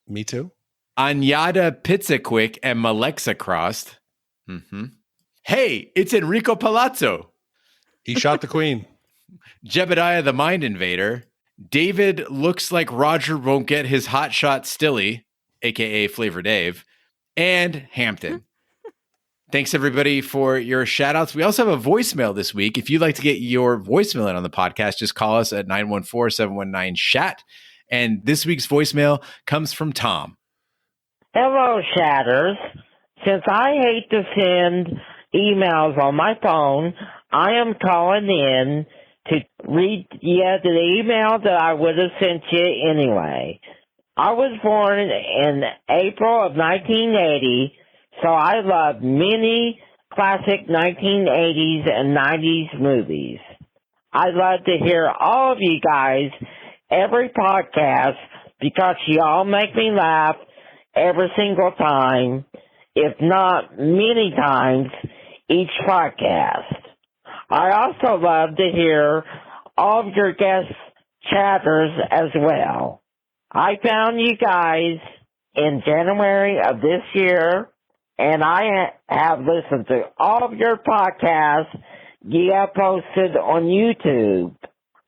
Me too. Anyada Pizza Quick and Malexa Crossed. Mm-hmm. Hey, it's Enrico Palazzo. He shot the queen. Jebediah the Mind Invader. David looks like Roger won't get his hot shot stilly, a.k.a. Flavor Dave, and Hampton. Thanks, everybody, for your shout-outs. We also have a voicemail this week. If you'd like to get your voicemail in on the podcast, just call us at 914-719-SHAT. And this week's voicemail comes from Tom. Hello, Shatters. Since I hate to send emails on my phone, I am calling in to read the email that I would have sent you anyway. I was born in April of 1980, so I love many classic 1980s and 90s movies. I love to hear all of you guys every podcast because you all make me laugh every single time, if not many times, each podcast. I also love to hear all of your guest chatters as well. I found you guys in January of this year, and I have listened to all of your podcasts you have posted on YouTube.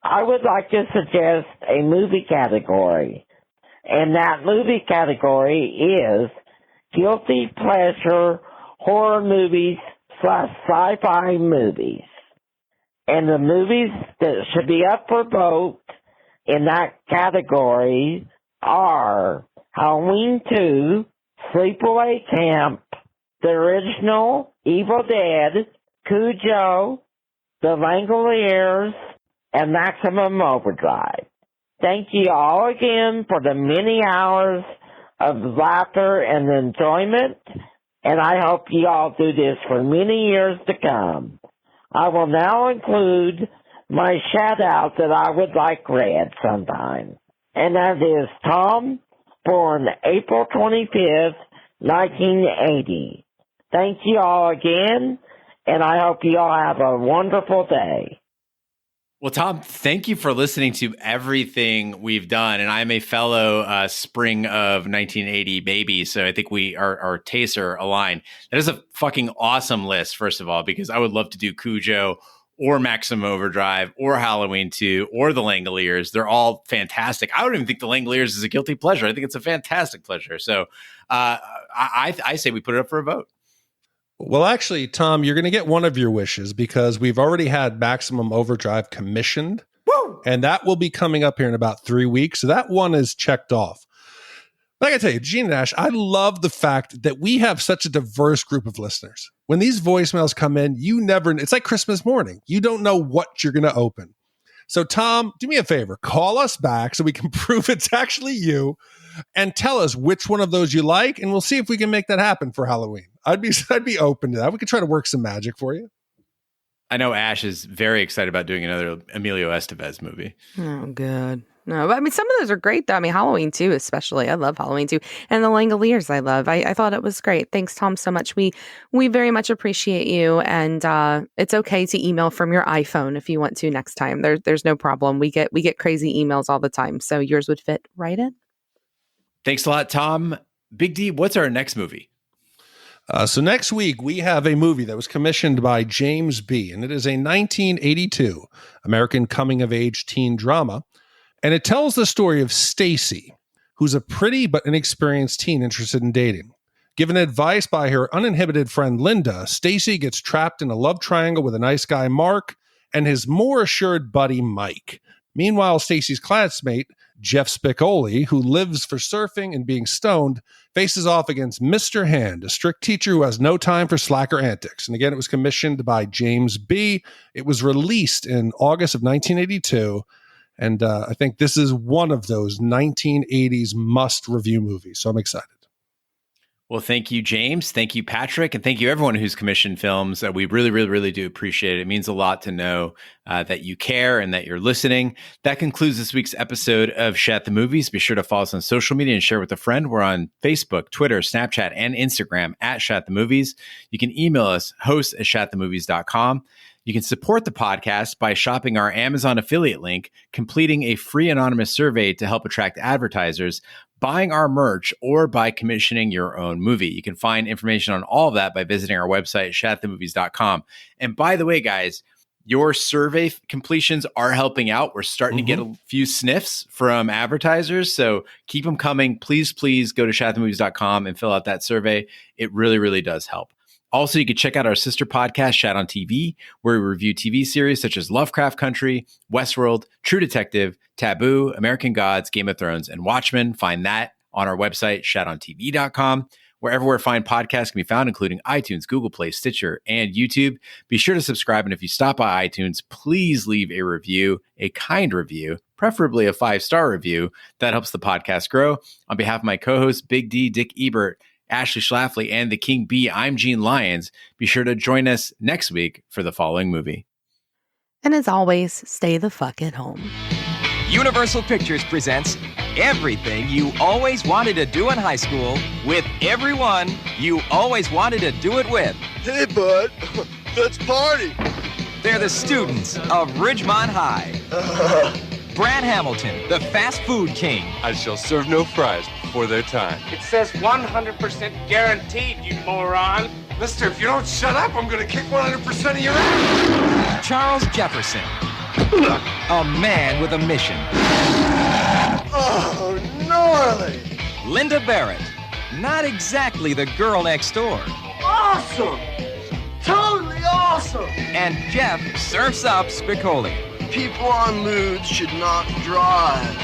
I would like to suggest a movie category, and that movie category is guilty pleasure horror movies / sci-fi movies. And the movies that should be up for vote in that category are Halloween 2, Sleepaway Camp, the original Evil Dead, Cujo, the Regulators, and Maximum Overdrive. Thank you all again for the many hours of laughter and enjoyment, and I hope you all do this for many years to come. I will now include my shout-out that I would like read sometime, and that is Tom, born April 25th, 1980. Thank you all again, and I hope you all have a wonderful day. Well, Tom, thank you for listening to everything we've done. And I'm a fellow spring of 1980 baby, so I think our tastes are aligned. That is a fucking awesome list, first of all, because I would love to do Cujo or Maximum Overdrive or Halloween 2 or the Langoliers. They're all fantastic. I don't even think the Langoliers is a guilty pleasure. I think it's a fantastic pleasure. So I say we put it up for a vote. Well, actually, Tom, you're going to get one of your wishes because we've already had Maximum Overdrive commissioned. Woo! And that will be coming up here in about 3 weeks. So that one is checked off. Like I tell you, Gene and Ash, I love the fact that we have such a diverse group of listeners. When these voicemails come in, it's like Christmas morning. You don't know what you're going to open. So, Tom, do me a favor. Call us back so we can prove it's actually you and tell us which one of those you like, and we'll see if we can make that happen for Halloween. I'd be open to that. We could try to work some magic for you. I know Ash is very excited about doing another Emilio Estevez movie. Oh, good. No, but I mean, some of those are great, though. I mean, Halloween 2 especially. I love Halloween 2. And the Langoliers I love. I thought it was great. Thanks, Tom, so much. We very much appreciate you. And it's okay to email from your iPhone if you want to next time. There's no problem. We get crazy emails all the time. So yours would fit right in. Thanks a lot, Tom. Big D, what's our next movie? So next week, we have a movie that was commissioned by James B., and it is a 1982 American coming-of-age teen drama. And it tells the story of Stacy, who's a pretty but inexperienced teen interested in dating. Given advice by her uninhibited friend Linda, Stacy gets trapped in a love triangle with a nice guy, Mark, and his more assured buddy, Mike. Meanwhile, Stacy's classmate, Jeff Spicoli, who lives for surfing and being stoned, faces off against Mr. Hand, a strict teacher who has no time for slacker antics. And again, it was commissioned by James B. It was released in August of 1982. And I think this is one of those 1980s must-review movies. So I'm excited. Well, thank you, James. Thank you, Patrick. And thank you, everyone who's commissioned films. We really, really, really do appreciate it. It means a lot to know that you care and that you're listening. That concludes this week's episode of Shat the Movies. Be sure to follow us on social media and share with a friend. We're on Facebook, Twitter, Snapchat, and Instagram at Shat the Movies. You can email us, host@shatthemovies.com. You can support the podcast by shopping our Amazon affiliate link, completing a free anonymous survey to help attract advertisers, buying our merch, or by commissioning your own movie. You can find information on all of that by visiting our website, shatthemovies.com. And by the way, guys, your survey completions are helping out. We're starting to get a few sniffs from advertisers, so keep them coming. Please go to shatthemovies.com and fill out that survey. It really, really does help. Also, you can check out our sister podcast, Shat on TV, where we review TV series such as Lovecraft Country, Westworld, True Detective, Taboo, American Gods, Game of Thrones, and Watchmen. Find that on our website, shatontv.com, where everywhere fine podcasts can be found, including iTunes, Google Play, Stitcher, and YouTube. Be sure to subscribe, and if you stop by iTunes, please leave a review, a kind review, preferably a 5-star review. That helps the podcast grow. On behalf of my co-hosts, Big D, Dick Ebert, Ashley Schlafly, and the King Bee, I'm Gene Lyons. Be sure to join us next week for the following movie. And as always, stay the fuck at home. Universal Pictures presents everything you always wanted to do in high school with everyone you always wanted to do it with. Hey, bud, let's party. They're the students of Ridgemont High. Brad Hamilton, the fast food king. I shall serve no fries before their time. It says 100% guaranteed, you moron. Mister, if you don't shut up, I'm going to kick 100% of your ass. Charles Jefferson, a man with a mission. Oh, gnarly. Linda Barrett, not exactly the girl next door. Awesome. Totally awesome. And Jeff surfs up Spicoli. People on moods should not drive.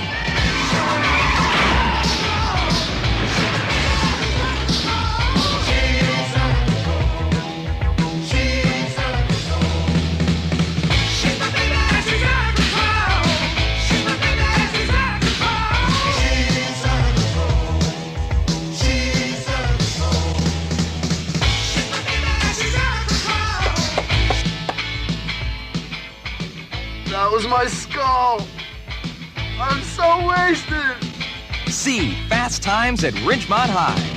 That was my skull. I'm so wasted. See Fast Times at Ridgemont High.